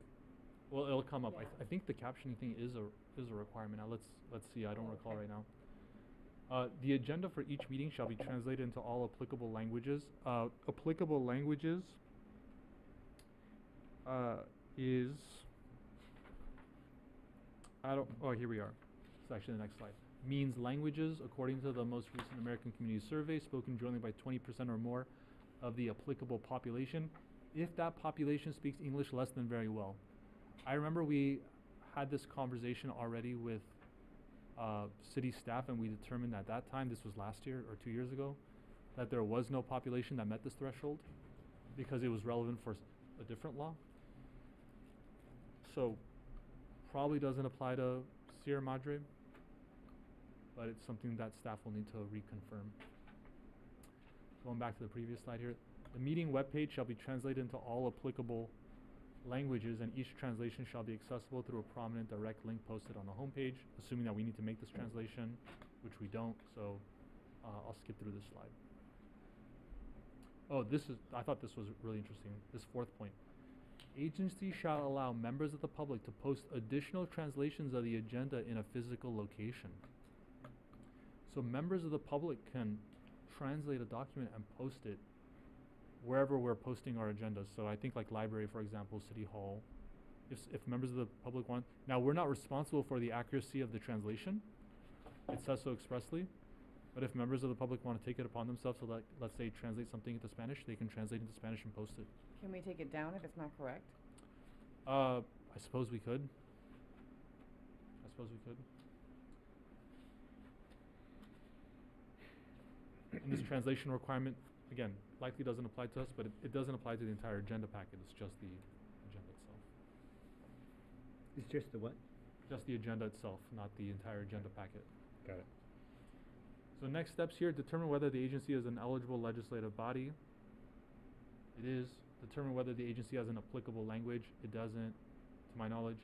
well, it'll come up. Yeah. I think the captioning thing is a requirement. Now let's see. I don't recall Okay. right now. The agenda for each meeting shall be translated into all applicable languages. Applicable languages is, oh, here we are. It's actually the next slide. Means languages, according to the most recent American Community Survey, spoken jointly by 20% or more of the applicable population, if that population speaks English less than very well. I remember we had this conversation already with city staff, and we determined at that time, this was last year or 2 years ago, that there was no population that met this threshold because it was relevant for a different law. So probably doesn't apply to Sierra Madre, but it's something that staff will need to reconfirm. Going back to the previous slide here, the meeting webpage shall be translated into all applicable languages, and each translation shall be accessible through a prominent direct link posted on the homepage, assuming that we need to make this translation, which we don't, so I'll skip through this slide. Oh, I thought this was really interesting, this fourth point. Agency shall allow members of the public to post additional translations of the agenda in a physical location. So members of the public can translate a document and post it wherever we're posting our agendas. So I think like library, for example, city hall. If members of the public want, now we're not responsible for the accuracy of the translation. It says so expressly. But if members of the public want to take it upon themselves to, let's say, translate something into Spanish, they can translate into Spanish and post it. can we take it down if it's not correct? I suppose we could. And this translation requirement, again, likely doesn't apply to us, but it doesn't apply to the entire agenda packet. It's just the agenda itself. It's just the what? Just the agenda itself, not the entire agenda packet. Got it. So next steps here, determine whether the agency is an eligible legislative body. It is. Determine whether the agency has an applicable language. It doesn't, to my knowledge.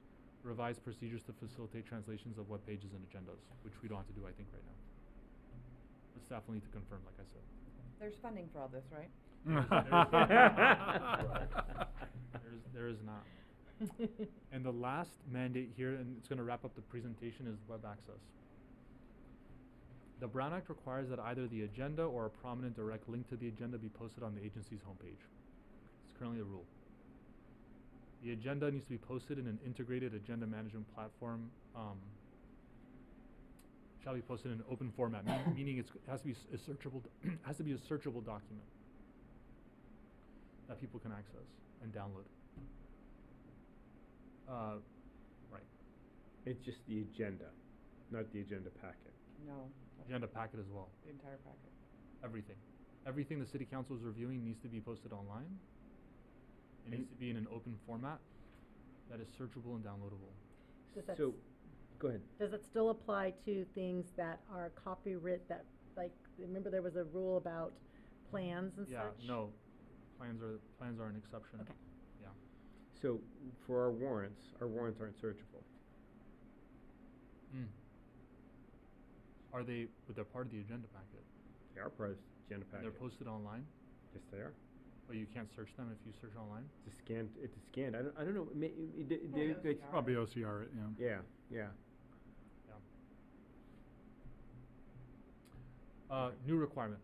Revise procedures to facilitate translations of web pages and agendas, which we don't have to do, I think, right now. But staff will need to confirm, like I said. There's funding for all this, right? There is not. And the last mandate here, and it's going to wrap up the presentation, is web access. The Brown Act requires that either the agenda or a prominent direct link to the agenda be posted on the agency's homepage. It's currently a rule. The agenda needs to be posted in an integrated agenda management platform. Shall be posted in an open format, meaning it has to be a searchable. Has to be a searchable document that people can access and download. Right. It's just the agenda, not the agenda packet. No. Agenda packet as well. The entire packet. Everything. Everything the city council is reviewing needs to be posted online. It needs to be in an open format that is searchable and downloadable. Does that So, go ahead. Does it still apply to things that are copyright that, like, remember there was a rule about plans and Yeah, such? no. Plans are an exception. Okay. Yeah. So, for our warrants aren't searchable. Are they, but they're part of the agenda packet. They are part of the agenda And packet. they're posted online, Yes, they are. but you can't search them if you search online? It's a scanned. I don't know. OCR. Probably OCR it, yeah. Yeah. New requirement.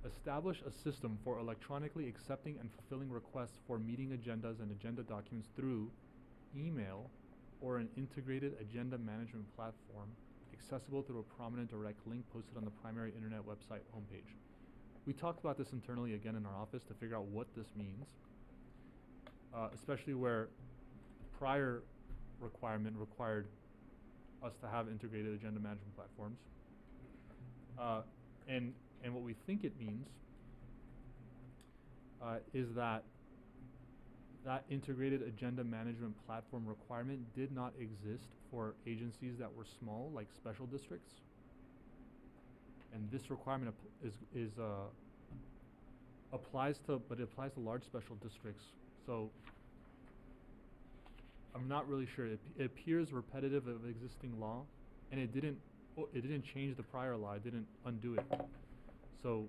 Establish a system for electronically accepting and fulfilling requests for meeting agendas and agenda documents through email or an integrated agenda management platform accessible through a prominent direct link posted on the primary internet website homepage. We talked about this internally again in our office to figure out what this means, especially where prior requirement required us to have integrated agenda management platforms. And what we think it means is that that integrated agenda management platform requirement did not exist for agencies that were small, like special districts. And this requirement applies to large special districts. So I'm not really sure. It appears repetitive of existing law, and it didn't change the prior law. It didn't undo it. So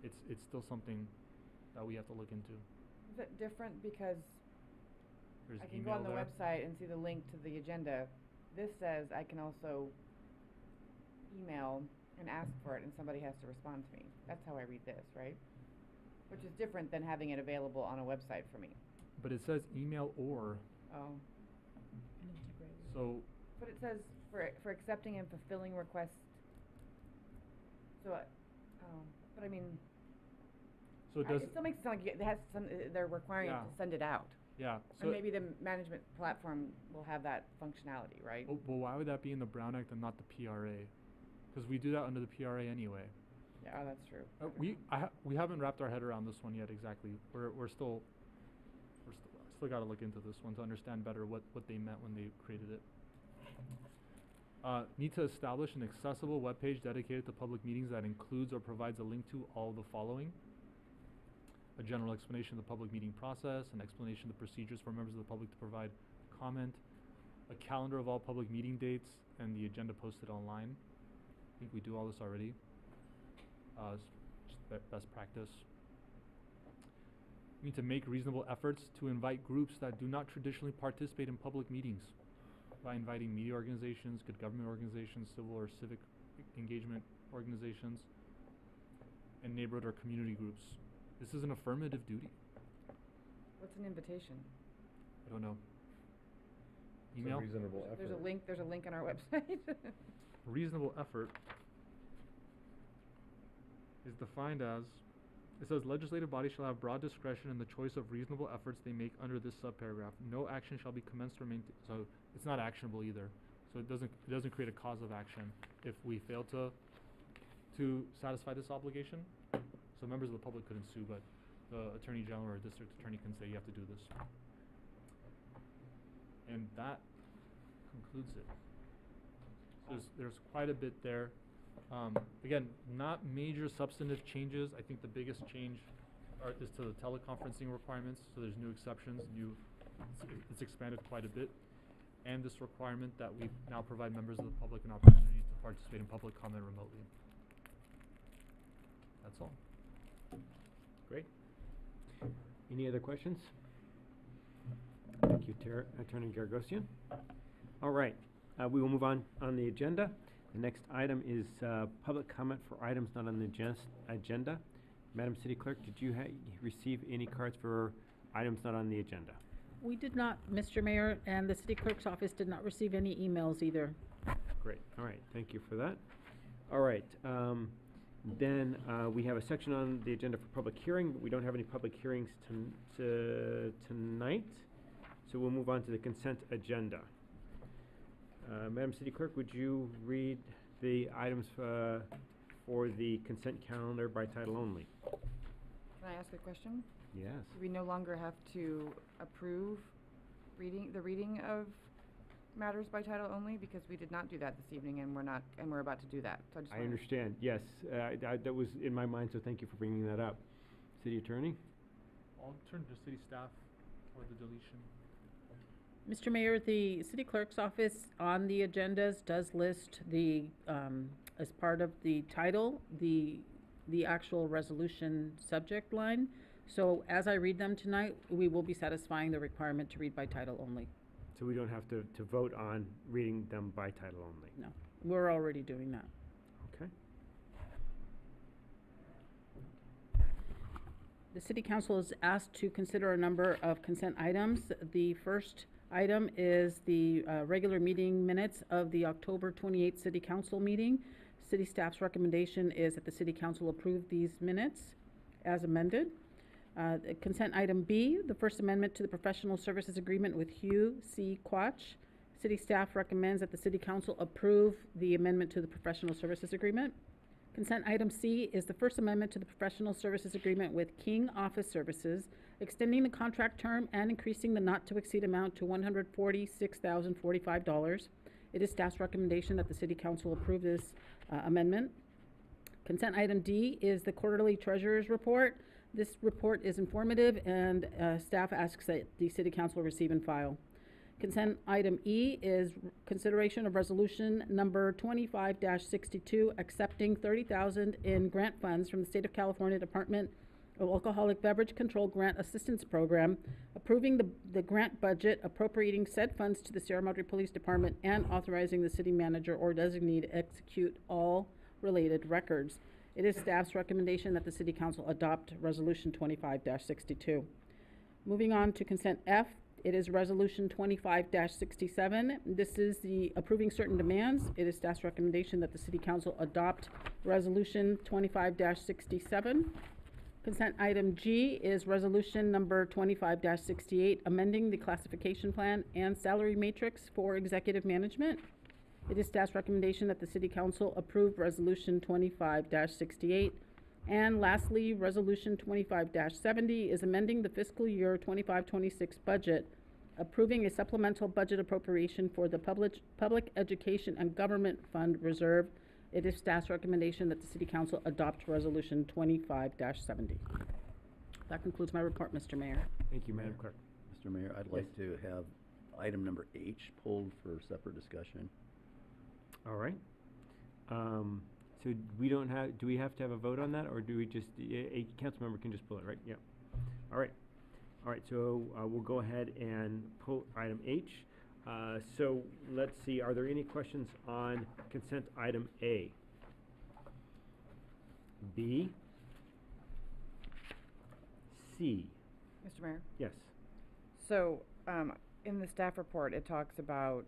it's still something that we have to look into. Is it different because There's I can go on the email there. website and see the link to the agenda? This says I can also email and ask for it, and somebody has to respond to me. That's how I read this, right? Which is different than having it available on a website for me. But it says email or, Oh. so But it says for accepting and fulfilling requests. So, but I mean, it does. it still makes it sound like it has some, they're requiring you Yeah. to send it out. Yeah. So And maybe the management platform will have that functionality, right? Well, why would that be in the Brown Act and not the PRA? Because we do that under the PRA anyway. Yeah, oh, that's true. We haven't wrapped our head around this one yet exactly. We're still got to look into this one to understand better what they meant when they created it. Need to establish an accessible webpage dedicated to public meetings that includes or provides a link to all the following: a general explanation of the public meeting process, an explanation of the procedures for members of the public to provide comment, a calendar of all public meeting dates, and the agenda posted online. I think we do all this already. Just best practice. We need to make reasonable efforts to invite groups that do not traditionally participate in public meetings by inviting media organizations, good government organizations, civil or civic engagement organizations, and neighborhood or community groups. This is an affirmative duty. What's an invitation? I don't know. It's a Email? reasonable effort. There's a link on our website. Reasonable effort is defined as, it says legislative bodies shall have broad discretion in the choice of reasonable efforts they make under this subparagraph. No action shall be commenced or maintained. So it's not actionable either. So it doesn't create a cause of action if we fail to satisfy this obligation. So members of the public couldn't sue, but the attorney general or district attorney can say you have to do this. And that concludes it. So there's quite a bit there. Again, not major substantive changes. I think the biggest change is to the teleconferencing requirements. So there's new exceptions, it's expanded quite a bit. And this requirement that we now provide members of the public an opportunity to participate in public comment remotely. That's all. Great. Any other questions? Thank you, Attorney Gargosian. All right, we will move on the agenda. The next item is public comment for items not on the agenda. Madam City Clerk, did you receive any cards for items not on the agenda? We did not, Mr. Mayor, and the city clerk's office did not receive any emails either. Great, all right, thank you for that. All right, then we have a section on the agenda for public hearing, but we don't have any public hearings tonight, so we'll move on to the consent agenda. Madam City Clerk, would you read the items for the consent calendar by title only? Can I ask a question? Yes. Do we no longer have to approve the reading of matters by title only? Because we did not do that this evening, and we're about to do that. So I just I wanna- understand, yes. That was in my mind, so thank you for bringing that up. City Attorney? I'll turn to city staff for the deletion. Mr. Mayor, the city clerk's office on the agendas does list the, as part of the title, the actual resolution subject line. So as I read them tonight, we will be satisfying the requirement to read by title only. So we don't have to vote on reading them by title only? No, we're already doing that. Okay. The city council is asked to consider a number of consent items. The first item is the regular meeting minutes of the October 28th city council meeting. City staff's recommendation is that the city council approve these minutes as amended. The consent item B, the First Amendment to the Professional Services Agreement with Hugh C. Quach. City staff recommends that the city council approve the amendment to the Professional Services Agreement. Consent item C is the First Amendment to the Professional Services Agreement with King Office Services, extending the contract term and increasing the not-to-exceed amount to $146,045. It is staff's recommendation that the city council approve this amendment. Consent item D is the quarterly treasurer's report. This report is informative, and staff asks that the city council receive and file. Consent item E is consideration of resolution number 25-62, accepting $30,000 in grant funds from the State of California Department of Alcoholic Beverage Control Grant Assistance Program, approving the grant budget, appropriating said funds to the Sierra Madre Police Department, and authorizing the city manager or designee to execute all related records. It is staff's recommendation that the city council adopt resolution 25-62. Moving on to consent F, it is resolution 25-67. This is the approving certain demands. It is staff's recommendation that the city council adopt resolution 25-67. Consent item G is resolution number 25-68, amending the classification plan and salary matrix for executive management. It is staff's recommendation that the city council approve resolution 25-68. And lastly, resolution 25-70 is amending the fiscal year 25-26 budget, approving a supplemental budget appropriation for the Public Education and Government Fund Reserve. It is staff's recommendation that the city council adopt resolution 25-70. That concludes my report, Mr. Mayor. Thank you, Madam Clerk. Mr. Mayor, I'd like to have item number H pulled for separate discussion. All right. So we don't have, do we have to have a vote on that, or do we just, a council member can just pull it, right? Yeah. All right. All right, so we'll go ahead and pull item H. So let's see, are there any questions on consent item A? B? C? Mr. Mayor? Yes. So, in the staff report, it talks about,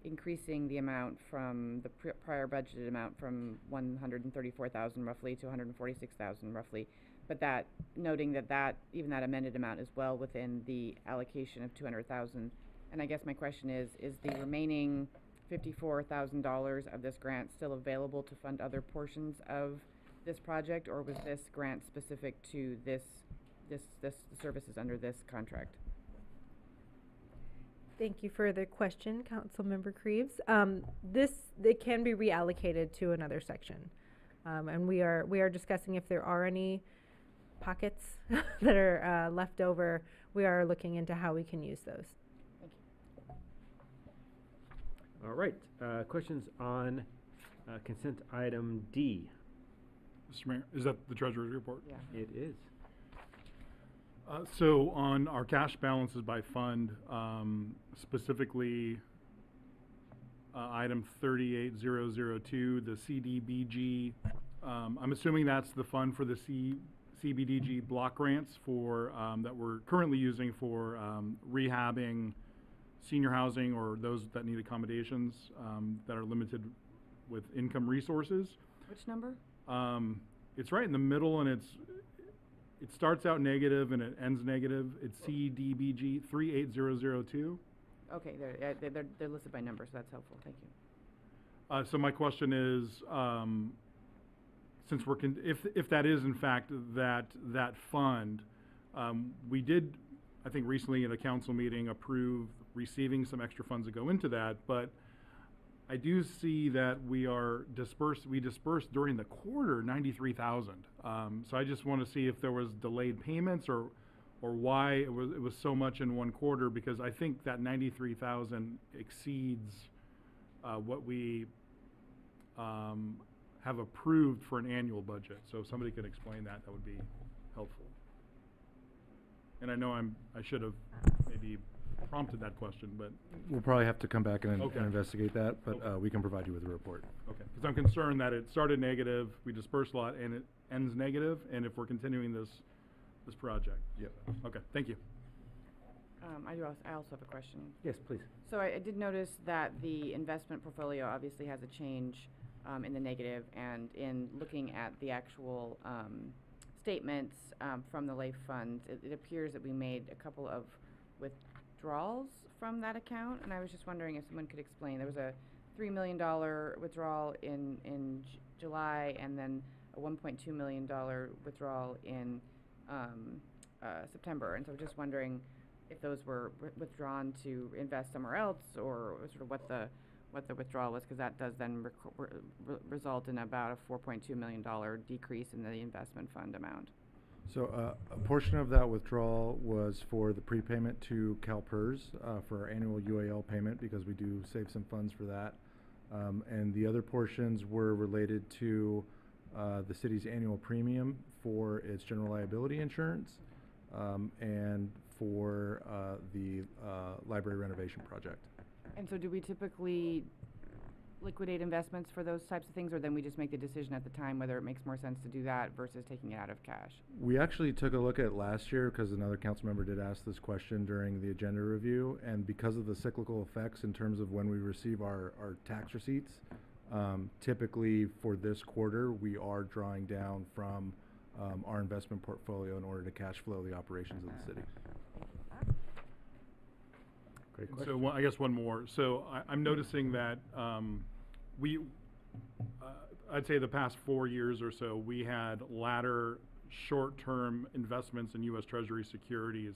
increasing the amount from the prior budgeted amount from 134,000 roughly to 146,000 roughly, but that, noting that even that amended amount is well within the allocation of 200,000. And I guess my question is the remaining $54,000 of this grant still available to fund other portions of this project, or was this grant specific to this services under this contract? Thank you for the question, Councilmember Creeves. It can be reallocated to another section. And we are discussing if there are any pockets that are left over. We are looking into how we can use those. Thank you. All right. Questions on consent item D? Mr. Mayor, is that the treasurer's report? Yeah. It is. So on our cash balances by fund, specifically item 38002, the CDBG, I'm assuming that's the fund for the CBDG block grants for that we're currently using for rehabbing senior housing or those that need accommodations that are limited with income resources. Which number? It's right in the middle, and it starts out negative and it ends negative. It's CDBG 38002. Okay, they're listed by number, so that's helpful. Thank you. So my question is, since if that is in fact that fund, we did, I think recently at a council meeting, approve receiving some extra funds to go into that, but I do see that we dispersed during the quarter 93,000. So I just want to see if there was delayed payments or why it was so much in one quarter, because I think that 93,000 exceeds what we have approved for an annual budget. So if somebody could explain that, that would be helpful. And I know I should have maybe prompted that question, but. We'll probably have to come back and Okay. and investigate that, but Okay. we can provide you with a report. Okay, because I'm concerned that it started negative, we dispersed a lot, and it ends negative, and if we're continuing this this project. Yep. Okay, thank you. I also have a question. Yes, please. So I did notice that the investment portfolio obviously has a change in the negative, and in looking at the actual statements from the LAIF funds, it appears that we made a couple of withdrawals from that account, and I was just wondering if someone could explain. There was a $3 million withdrawal in July, and then a $1.2 million withdrawal in September, and so I was just wondering if those were withdrawn to invest somewhere else, or sort of what the withdrawal was, because that does then result in about a $4.2 million decrease in the investment fund amount. So a portion of that withdrawal was for the prepayment to CalPERS for our annual UAL payment, because we do save some funds for that. And the other portions were related to the city's annual premium for its general liability insurance and for the library renovation project. And so do we typically liquidate investments for those types of things, or then we just make the decision at the time whether it makes more sense to do that versus taking it out of cash? We actually took a look at it last year, because another council member did ask this question during the agenda review, and because of the cyclical effects in terms of when we receive our tax receipts, typically for this quarter, we are drawing down from our investment portfolio in order to cash flow the operations of the city. Great And question. so I guess one more. So I'm noticing that I'd say the past 4 years or so, we had ladder short-term investments in U.S. Treasury securities,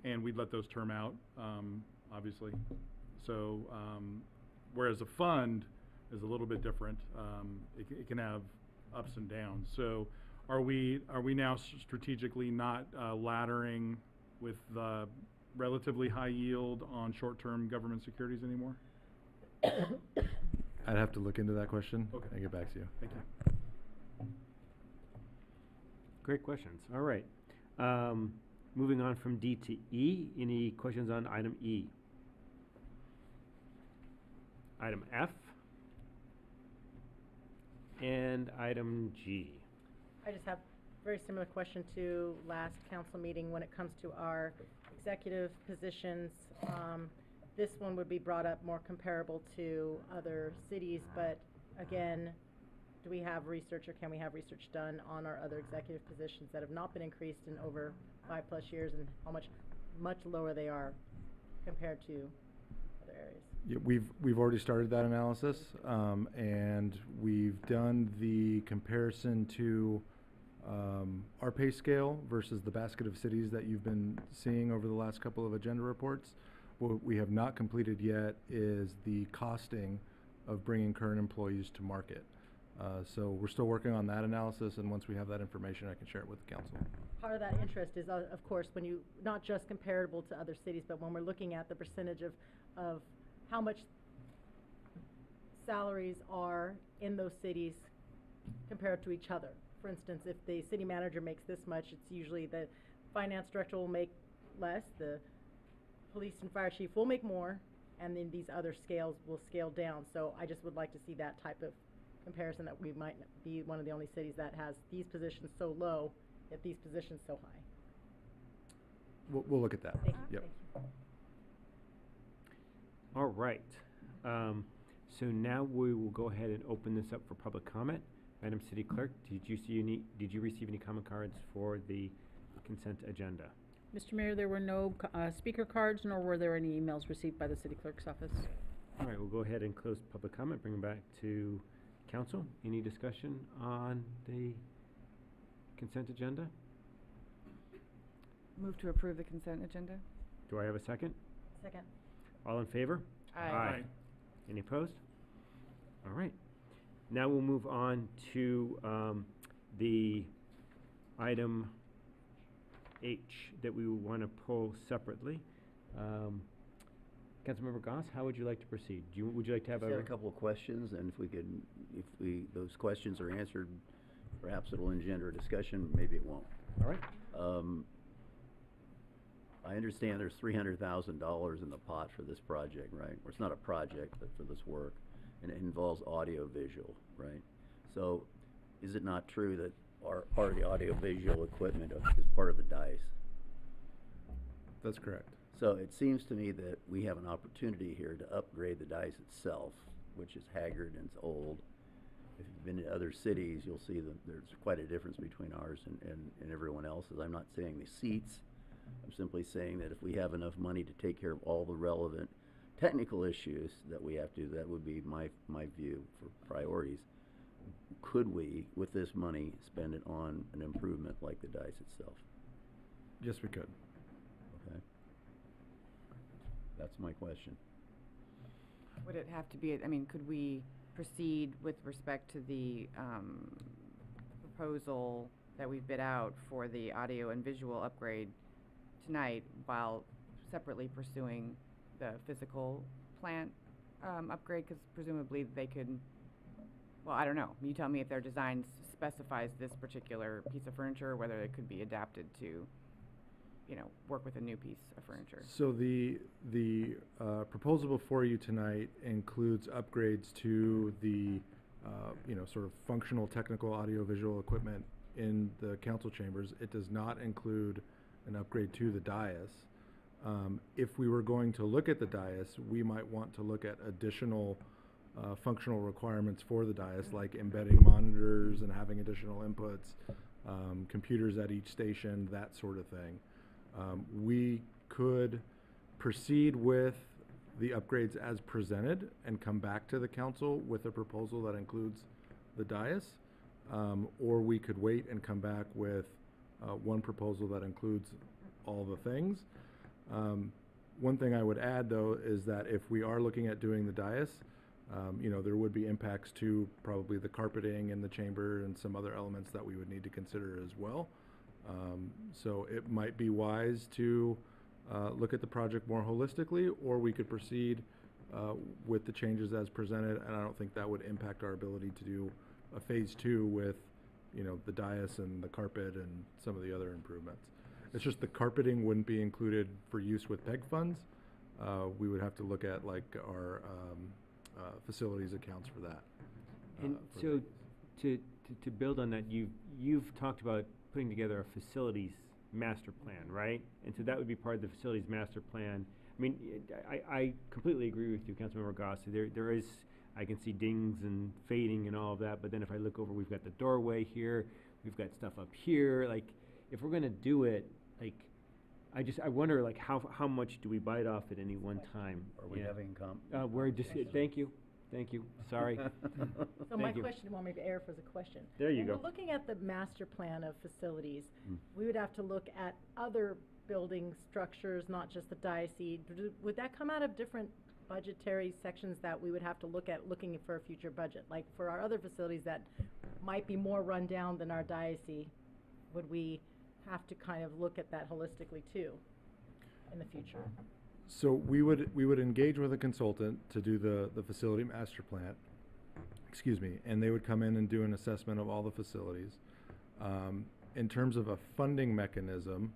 and we'd let those term out, obviously. So whereas a fund is a little bit different, it can have ups and downs. So are we now strategically not laddering with the relatively high yield on short-term government securities anymore? I'd have to look into that question. Okay. And get back to you. Thank you. Great questions. All right. Moving on from D to E. Any questions on item E? Item F. And item G. I just have a very similar question to last council meeting when it comes to our executive positions. This one would be brought up more comparable to other cities, but again, do we have research, or can we have research done on our other executive positions that have not been increased in over 5+ years, and how much lower they are compared to other areas? Yeah, we've already started that analysis, and we've done the comparison to our pay scale versus the basket of cities that you've been seeing over the last couple of agenda reports. What we have not completed yet is the costing of bringing current employees to market. So we're still working on that analysis, and once we have that information, I can share it with the council. Part of that interest is, of course, when you, not just comparable to other cities, but when we're looking at the percentage of how much salaries are in those cities compared to each other. For instance, if the city manager makes this much, it's usually the finance director will make less, the police and fire chief will make more, and then these other scales will scale down. So I just would like to see that type of comparison, that we might be one of the only cities that has these positions so low, yet these positions so high. We'll look at that. Thank you. Yep. Thank you. All right. So now we will go ahead and open this up for public comment. Madam City Clerk, did you receive any comment cards for the consent agenda? Mr. Mayor, there were no speaker cards, nor were there any emails received by the city clerk's office. All right, we'll go ahead and close public comment, bring it back to council. Any discussion on the consent agenda? Move to approve the consent agenda? Do I have a second? Second. All in favor? Aye. Any opposed? All right. Now we'll move on to the item H that we want to pull separately. Councilmember Goss, how would you like to proceed? Would you like to have Just had a couple of questions, and if those questions are answered, perhaps it'll engender a discussion, maybe it won't. All right. I understand there's $300,000 in the pot for this project, right? Or it's not a project, but for this work, and it involves audio visual, right? So is it not true that part of the audiovisual equipment is part of the dais. That's correct. So it seems to me that we have an opportunity here to upgrade the dais itself, which is haggard and it's old. If you've been to other cities, you'll see that there's quite a difference between ours and everyone else's. I'm not saying the seats. I'm simply saying that if we have enough money to take care of all the relevant technical issues that we have to, that would be my view for priorities. Could we, with this money, spend it on an improvement like the dais itself? Yes, we could. Okay. That's my question. Would it have to be, I mean, could we proceed with respect to the proposal that we've bid out for the audio and visual upgrade tonight while separately pursuing the physical plant upgrade? Because presumably they could, well, I don't know. You tell me if their design specifies this particular piece of furniture, or whether it could be adapted to, you know, work with a new piece of furniture. So the proposal before you tonight includes upgrades to the, you know, sort of functional technical audiovisual equipment in the council chambers. It does not include an upgrade to the dais. If we were going to look at the dais, we might want to look at additional functional requirements for the dais, like embedding monitors and having additional inputs, computers at each station, that sort of thing. We could proceed with the upgrades as presented and come back to the council with a proposal that includes the dais, or we could wait and come back with one proposal that includes all the things. One thing I would add, though, is that if we are looking at doing the dais, you know, there would be impacts to probably the carpeting in the chamber and some other elements that we would need to consider as well. So it might be wise to look at the project more holistically, or we could proceed with the changes as presented, and I don't think that would impact our ability to do a phase 2 with, you know, the dais and the carpet and some of the other improvements. It's just the carpeting wouldn't be included for use with PEG funds. We would have to look at like our facilities accounts for that. And for so things. to build on that, you've talked about putting together a facilities master plan, right? And so that would be part of the facilities master plan. I mean, I completely agree with you, Councilmember Gossi. There is, I can see dings and fading and all of that, but then if I look over, we've got the doorway here, we've got stuff up here. Like, if we're gonna do it, like, I wonder, like, how much do we bite off at any one time? Are we Yeah. having We're just, thank you, sorry. So my Thank you. question, want me to air for the question? There you When go. we're looking at the master plan of facilities, we would have to look at other building structures, not just the diocese. Would that come out of different budgetary sections that we would have to look at, looking for a future budget? Like for our other facilities that might be more run down than our diocese, would we have to kind of look at that holistically too in the future? So we would engage with a consultant to do the facility master plan, excuse me, and they would come in and do an assessment of all the facilities. In terms of a funding mechanism,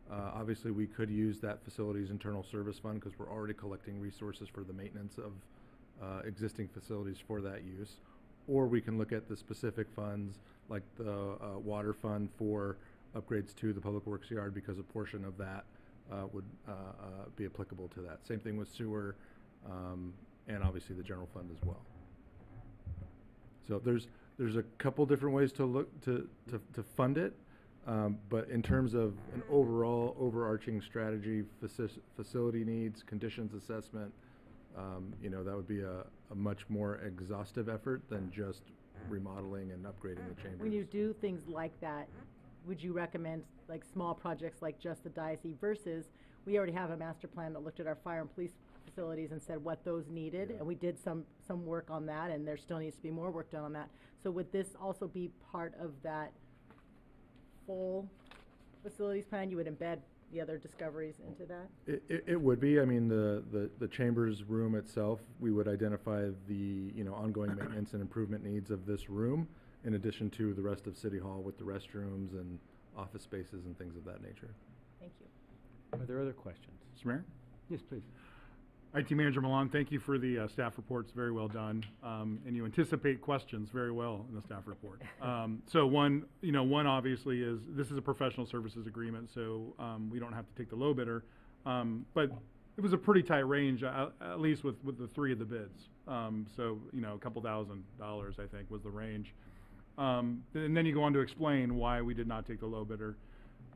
obviously we could use that facilities internal service fund because we're already collecting resources for the maintenance of existing facilities for that use. Or we can look at the specific funds like the water fund for upgrades to the public works yard, because a portion of that would be applicable to that. Same thing with sewer, and obviously the general fund as well. So there's a couple different ways to look to fund it, but in terms of an overall overarching strategy, facility needs, conditions assessment, you know, that would be a much more exhaustive effort than just remodeling and upgrading the chambers. When you do things like that, would you recommend like small projects like just the diocese versus we already have a master plan that looked at our fire and police facilities and said what those needed, and we did some work on that, and there still needs to be more work done on that. So would this also be part of that full facilities plan? You would embed the other discoveries into that? It would be. I mean, the chambers room itself, we would identify the, you know, ongoing maintenance and improvement needs of this room, in addition to the rest of City Hall with the restrooms and office spaces and things of that nature. Thank you. Are there other questions? Mr. Mayor? Yes, please. IT Manager Milan, thank you for the staff reports, very well done. And you anticipate questions very well in the staff report. So one obviously is, this is a professional services agreement, so we don't have to take the low bidder. But it was a pretty tight range, at least with the three of the bids. So, a couple $1,000s, I think, was the range. And then you go on to explain why we did not take the low bidder.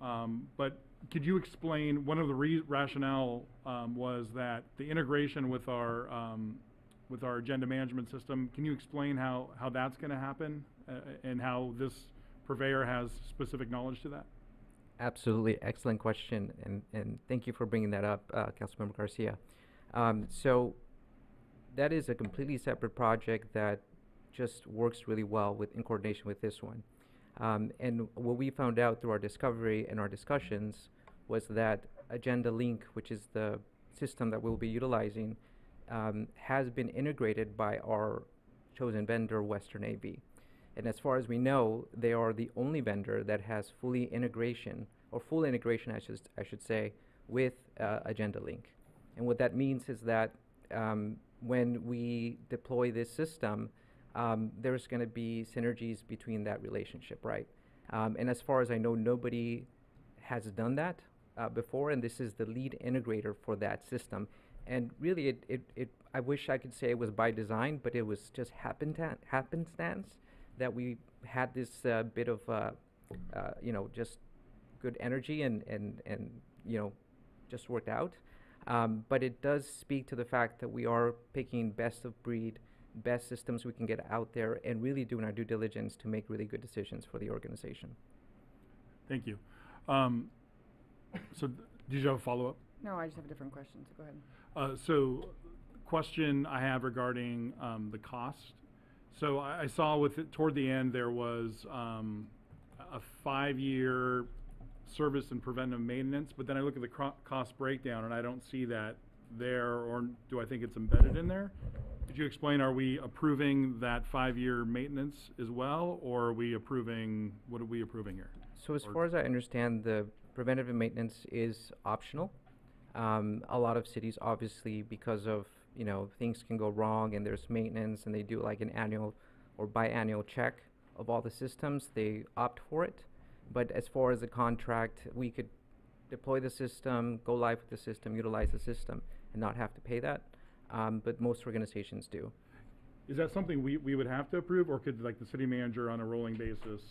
But could you explain, one of the rationale was that the integration with our agenda management system, can you explain how that's going to happen and how this purveyor has specific knowledge to that? Absolutely, excellent question, and thank you for bringing that up, Councilmember Garcia. So that is a completely separate project that just works really well in coordination with this one. And what we found out through our discovery and our discussions was that Agenda Link, which is the system that we'll be utilizing, has been integrated by our chosen vendor, Western AV. And as far as we know, they are the only vendor that has full integration, I should say, with Agenda Link. And what that means is that when we deploy this system, there's going to be synergies between that relationship, right? And as far as I know, nobody has done that before, and this is the lead integrator for that system. And really, I wish I could say it was by design, but it was just happenstance that we had this bit of, just good energy and just worked out. But it does speak to the fact that we are picking best of breed, best systems we can get out there, and really doing our due diligence to make really good decisions for the organization. Thank you. So did you have a follow-up? No, I just have a different question, so go ahead. So question I have regarding the cost. So I saw toward the end there was a 5-year service and preventive maintenance, but then I look at the cost breakdown and I don't see that there, or do I think it's embedded in there? Could you explain, are we approving that 5-year maintenance as well, or are we approving, what are we approving here? So as far as I understand, the preventative maintenance is optional. A lot of cities, obviously, because of, things can go wrong and there's maintenance and they do like an annual or biannual check of all the systems, they opt for it. But as far as the contract, we could deploy the system, go live with the system, utilize the system, and not have to pay that. But most organizations do. Is that something we would have to approve, or could like the city manager on a rolling basis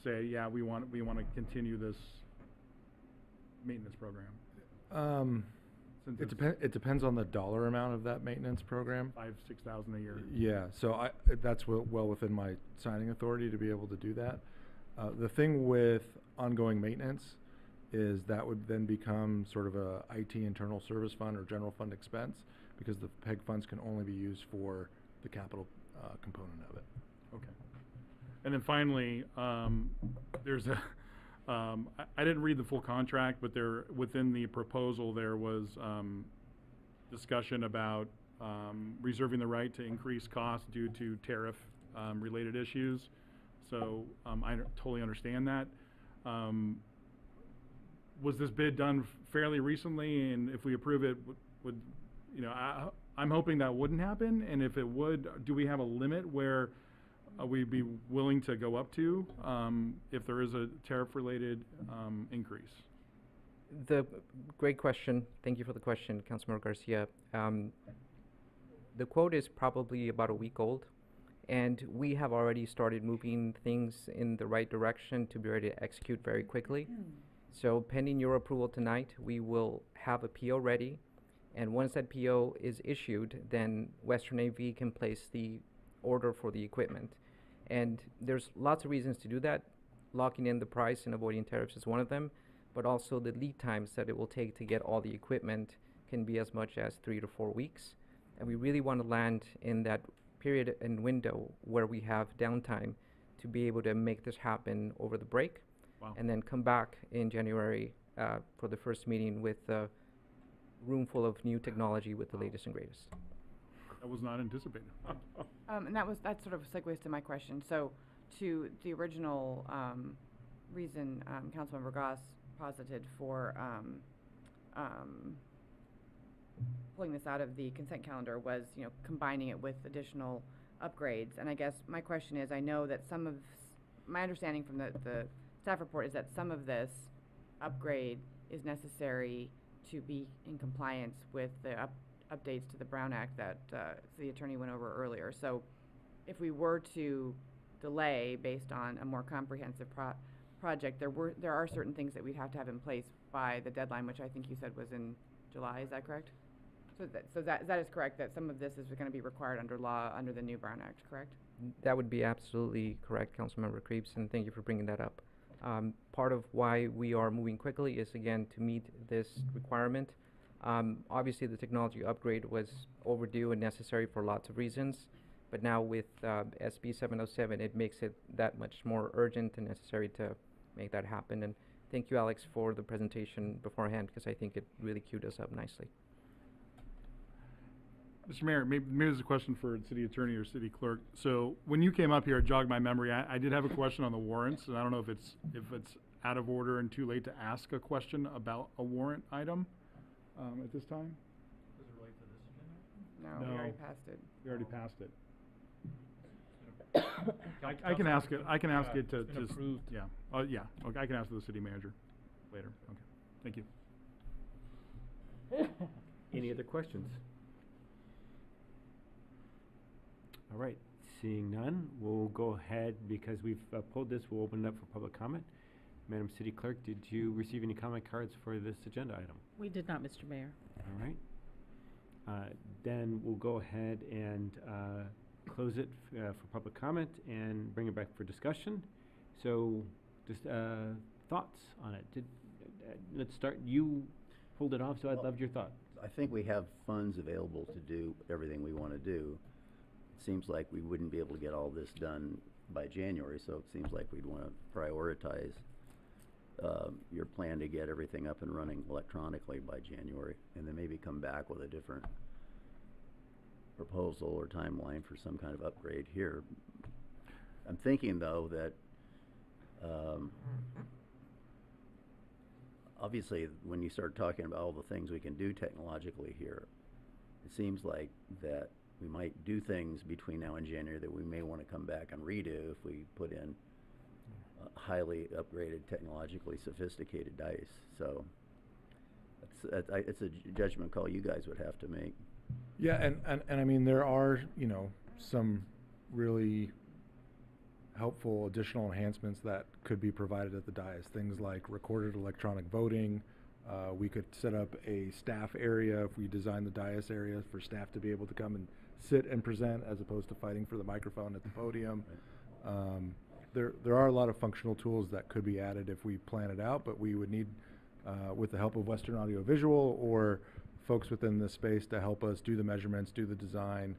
say, yeah, we want to continue this maintenance program? Since It depends on the dollar amount of that maintenance program. 5,000-6,000 a year. Yeah, so that's well within my signing authority to be able to do that. The thing with ongoing maintenance is that would then become sort of a IT internal service fund or general fund expense, because the PEG funds can only be used for the capital component of it. Okay. And then finally, there's a, I didn't read the full contract, but within the proposal there was discussion about reserving the right to increase costs due to tariff related issues. So I totally understand that. Was this bid done fairly recently? And if we approve it, would I'm hoping that wouldn't happen. And if it would, do we have a limit where we'd be willing to go up to if there is a tariff-related increase? Great question. Thank you for the question, Councilmember Garcia. The quote is probably about a week old, and we have already started moving things in the right direction to be ready to execute very quickly. So pending your approval tonight, we will have a PO ready, and once that PO is issued, then Western AV can place the order for the equipment. And there's lots of reasons to do that. Locking in the price and avoiding tariffs is one of them, but also the lead times that it will take to get all the equipment can be as much as 3 to 4 weeks. And we really want to land in that period and window where we have downtime to be able to make this happen over the break. Wow. And then come back in January for the first meeting with a room full of new technology with the latest and greatest. That was not anticipated. And that sort of segues to my question. So to the original reason Councilmember Goss posited for pulling this out of the consent calendar was, you know, combining it with additional upgrades. And I guess my question is, I know that my understanding from the staff report is that some of this upgrade is necessary to be in compliance with the updates to the Brown Act that the attorney went over earlier. So if we were to delay based on a more comprehensive project, there are certain things that we'd have to have in place by the deadline, which I think you said was in July. Is that correct? So that is correct, that some of this is going to be required under law, under the new Brown Act, correct? That would be absolutely correct, Councilmember Creeps, and thank you for bringing that up. Part of why we are moving quickly is, again, to meet this requirement. Obviously, the technology upgrade was overdue and necessary for lots of reasons, but now with SB 707, it makes it that much more urgent and necessary to make that happen. And thank you, Alex, for the presentation beforehand, because I think it really queued us up nicely. Mr. Mayor, maybe there's a question for the city attorney or city clerk. So when you came up here, it jogged my memory. I did have a question on the warrants, and I don't know if it's out of order and too late to ask a question about a warrant item at this time. Does it relate to this agenda? No, we No. already passed it. We already passed it. I can ask it. I can ask it to. It's been approved. Yeah. Yeah. Okay. I can ask the city manager later. Okay. Thank you. Any other questions? All right, seeing none, we'll go ahead, because we've pulled this, we'll open it up for public comment. Madam City Clerk, did you receive any comment cards for this agenda item? We did not, Mr. Mayor. All right. Then we'll go ahead and close it for public comment and bring it back for discussion. So, just thoughts on it. Let's start. You pulled it off, so I'd love your thoughts. I think we have funds available to do everything we want to do. It seems like we wouldn't be able to get all this done by January, so it seems like we'd want to prioritize your plan to get everything up and running electronically by January, and then maybe come back with a different proposal or timeline for some kind of upgrade here. I'm thinking, though, that obviously when you start talking about all the things we can do technologically here, it seems like that we might do things between now and January that we may want to come back and redo if we put in highly upgraded, technologically sophisticated dice. So it's a judgment call you guys would have to make. Yeah, and I mean, there are, you know, some really helpful additional enhancements that could be provided at the dais. Things like recorded electronic voting. We could set up a staff area if we design the dais area for staff to be able to come and sit and present as opposed to fighting for the microphone at the podium. There are a lot of functional tools that could be added if we plan it out, but we would need, with the help of Western Audio Visual or folks within this space to help us do the measurements, do the design,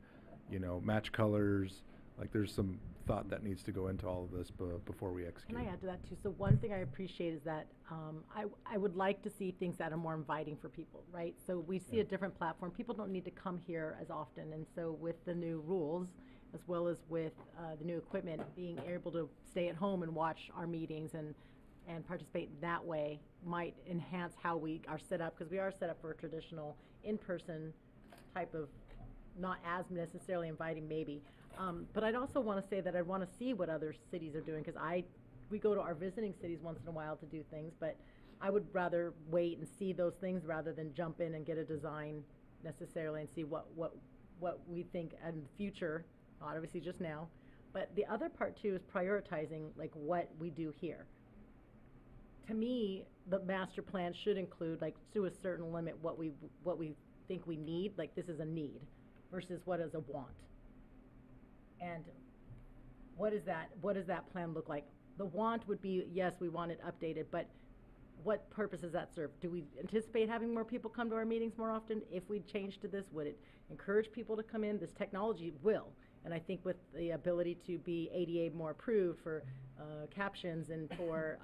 you know, match colors. Like, there's some thought that needs to go into all of this before we execute. Can I add to that too? So one thing I appreciate is that I would like to see things that are more inviting for people, right? So we see a different platform. People don't need to come here as often, and so with the new rules, as well as with the new equipment, being able to stay at home and watch our meetings and participate that way might enhance how we are set up, because we are set up for a traditional in-person type of, not as necessarily inviting maybe. But I'd also want to say that I'd want to see what other cities are doing, because we go to our visiting cities once in a while to do things, but I would rather wait and see those things rather than jump in and get a design necessarily and see what we think in the future, not obviously just now. But the other part too is prioritizing like what we do here. To me, the master plan should include, like, to a certain limit, what we think we need, like this is a need, versus what is a want. And what does that plan look like? The want would be, yes, we want it updated, but what purpose does that serve? Do we anticipate having more people come to our meetings more often? If we change to this, would it encourage people to come in? This technology will. And I think with the ability to be ADA more approved for captions and for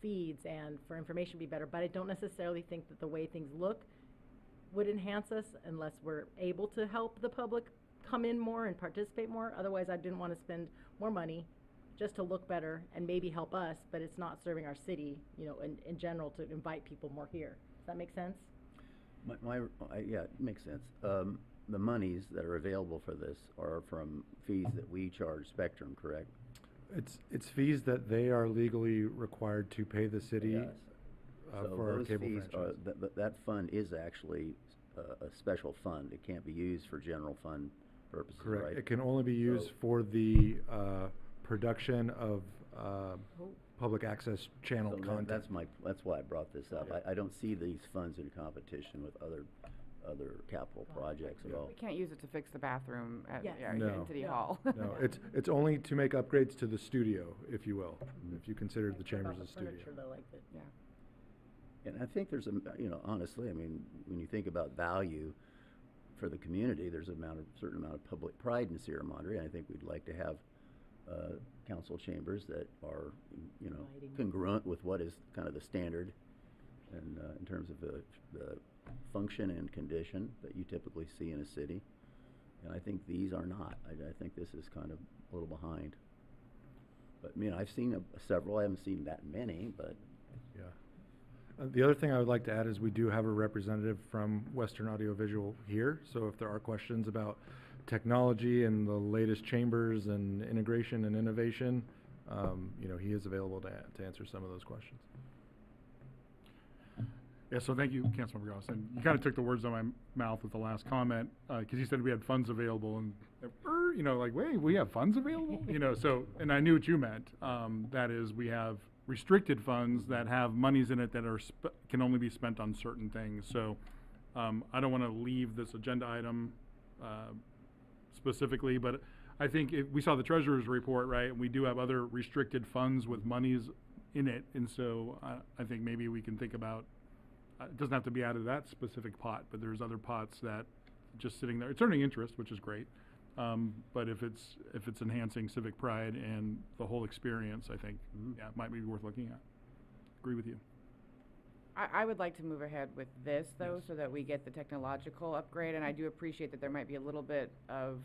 feeds and for information to be better, but I don't necessarily think that the way things look would enhance us unless we're able to help the public come in more and participate more. Otherwise, I didn't want to spend more money just to look better and maybe help us, but it's not serving our city, you know, in general, to invite people more here. Does that make sense? Yeah, it makes sense. The monies that are available for this are from fees that we charge Spectrum, correct? It's fees that they are legally required to pay the city Yes. So for our those cable fees are, franchise. that fund is actually a special fund. It can't be used for general fund purposes, right? Correct. It can only be used So- for the production of public access channel So that- content. that's why I brought this up. Got it. I don't see these funds in competition with other capital projects at all. We can't use it to fix the bathroom at, Yes. yeah, No. in City No. Hall. No, it's only to make upgrades to the studio, if you will, Mhm. if you consider the What chambers about a the studio. furniture though, like the- Yeah. And I think there's honestly, I mean, when you think about value for the community, there's a certain amount of public pride in Sierra Madre, and I think we'd like to have council chambers that are, Lighting. congruent with what is kind of the standard and in terms of the function and condition that you typically see in a city. And I think these are not. I think this is kind of a little behind. But, I've seen several. I haven't seen that many, but Yeah. The other thing I would like to add is we do have a representative from Western Audiovisual here, so if there are questions about technology and the latest chambers and integration and innovation, he is available to answer some of those questions. Yeah, so thank you, Councilmember Goss. And you kind of took the words out of my mouth with the last comment, because you said we had funds available, and, like, wait, we have funds available? So, and I knew what you meant. That is, we have restricted funds that have monies in it that are can only be spent on certain things. So, I don't want to leave this agenda item specifically, but I think we saw the treasurer's report, right? And we do have other restricted funds with monies in it, and so I think maybe we can think about. It doesn't have to be out of that specific pot, but there's other pots that just sitting there. It's earning interest, which is great. But if it's enhancing civic pride and the whole experience, I think, yeah, it might be worth looking at. Agree with you. I would like to move ahead with this, though, Yes. so that we get the technological upgrade, and I do appreciate that there might be a little bit of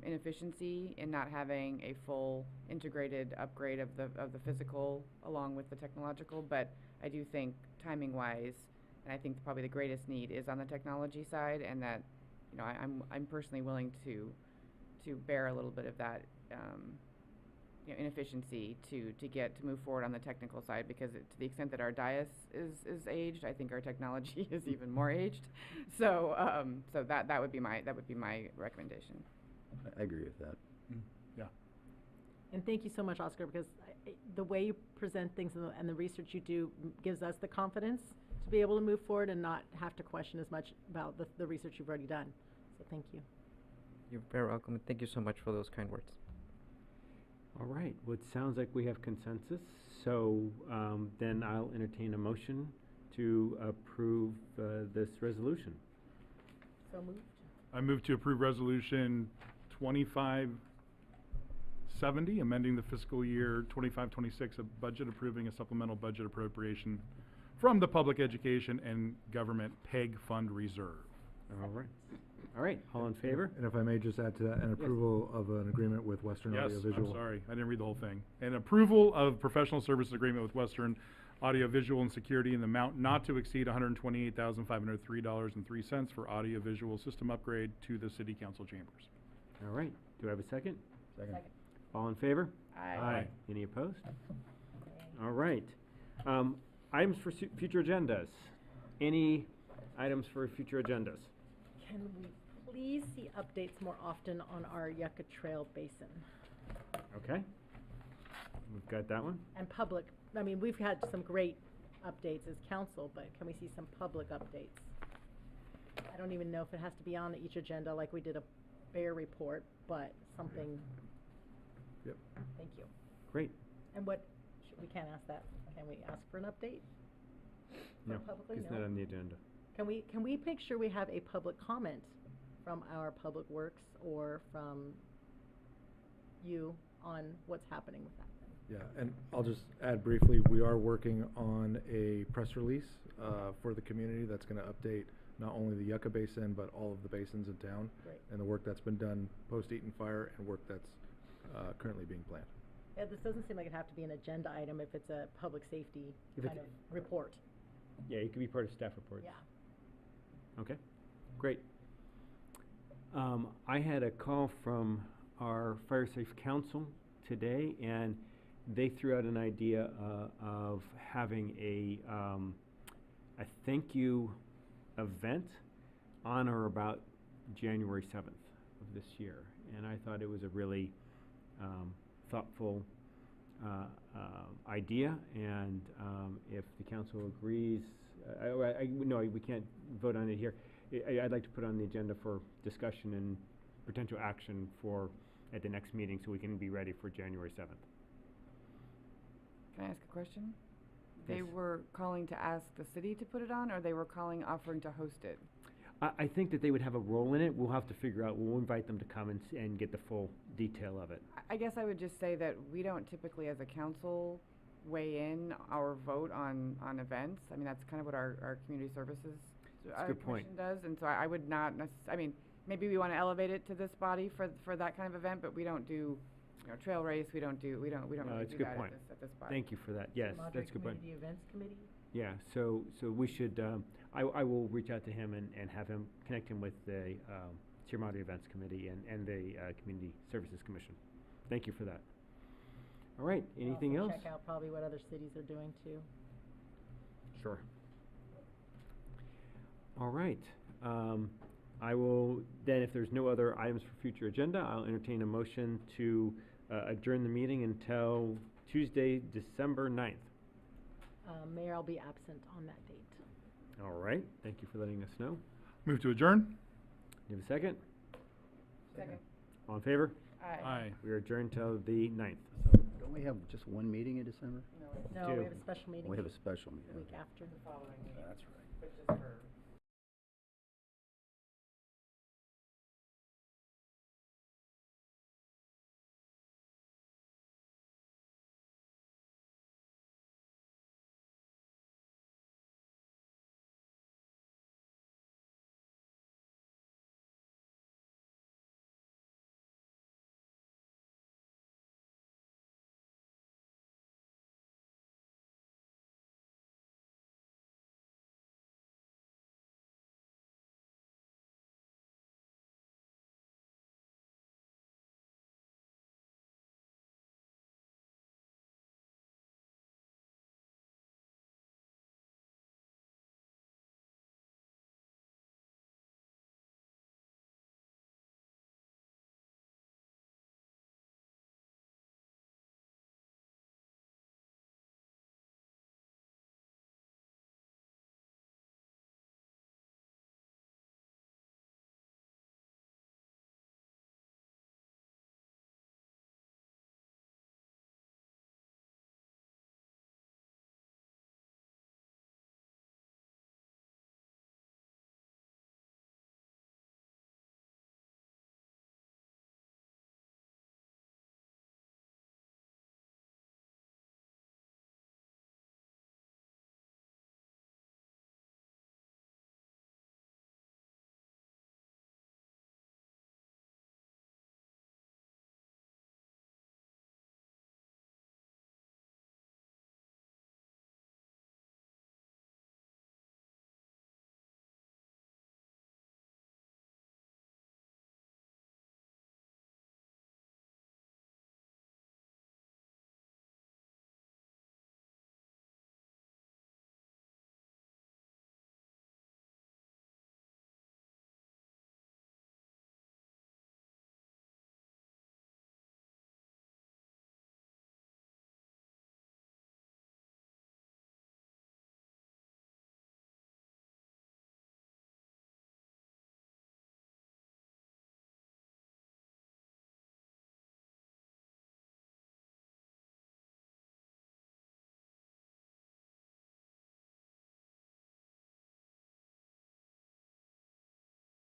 inefficiency in not having a full integrated upgrade of the physical along with the technological, but I do think timing-wise, and I think probably the greatest need is on the technology side, and that, I'm personally willing to bear a little bit of that, inefficiency to move forward on the technical side, because to the extent that our dais is aged, I think our technology is even more aged. So that would be my recommendation. I agree with that. Yeah. And thank you so much, Oscar, because the way you present things and the research you do gives us the confidence to be able to move forward and not have to question as much about the research you've already done. So thank you. You're very welcome, and thank you so much for those kind words. All right, well, it sounds like we have consensus, so then I'll entertain a motion to approve this resolution. So moved. I move to approve Resolution 2570, amending the fiscal year 25-26 of budget, approving a supplemental budget appropriation from the Public Education and Government PEG Fund Reserve. All right. All right, all in favor? And if I may just add to that, an approval of an agreement with Western Yes, Audiovisual. I'm sorry, I didn't read the whole thing. An approval of professional services agreement with Western Audiovisual and Security in the amount not to exceed $128,503.03 for audiovisual system upgrade to the City Council chambers. All right, do I have a second? Second. All in favor? Aye. Any opposed? All right. Items for future agendas. Any items for future agendas? Can we please see updates more often on our Yucca Trail Basin? Okay. We've got that one. And public, we've had some great updates as council, but can we see some public updates? I don't even know if it has to be on each agenda like we did a bear report, but something. Yep. Thank you. Great. And we can't ask that. Can we ask for an update? No, Publicly? it's No? not on the agenda. Can we make sure we have a public comment from our public works or from you on what's happening with that? Yeah, and I'll just add briefly, we are working on a press release for the community that's going to update not only the Yucca Basin, but all of the basins in town. Great. And the work that's been done post-Eaton Fire and work that's currently being planned. Yeah, this doesn't seem like it'd have to be an agenda item if it's a public safety If kind it's- of report. Yeah, it could be part of staff reports. Yeah. Okay, great. I had a call from our Fire Safe Council today, and they threw out an idea of having a thank you event on or about January 7th of this year. And I thought it was a really thoughtful idea, and if the council agrees, no, we can't vote on it here. I'd like to put on the agenda for discussion and potential action at the next meeting, so we can be ready for January 7th. Can I ask a question? They Yes. were calling to ask the city to put it on, or they were calling offering to host it? I think that they would have a role in it. We'll have to figure out, we'll invite them to come and get the full detail of it. I guess I would just say that we don't typically, as a council, weigh in our vote on events. I mean, that's kind of what our community services That's a good point. commission does, and so I would not I mean, maybe we want to elevate it to this body for that kind of event, but we don't do, trail race, we don't No, really it's a do good that point. at this body. Thank you for that. Yes, Madre that's a good point. Community Events Committee? Yeah, so we should, I will reach out to him and have him connect him with the Sierra Madre Events Committee and the Community Services Commission. Thank you for that. All right, We'll anything also else? check out probably what other cities are doing too. Sure. All right. I will, then if there's no other items for future agenda, I'll entertain a motion to adjourn the meeting until Tuesday, December 9th. Mayor, I'll be absent on that date. All right, thank you for letting us know. Move to adjourn? You have a second? Second. All in favor? Aye. We are adjourned till the 9th. So, don't we have just one meeting in December? No, do. we have a special meeting We have a special the meeting. week after. The following week, That's right. but just for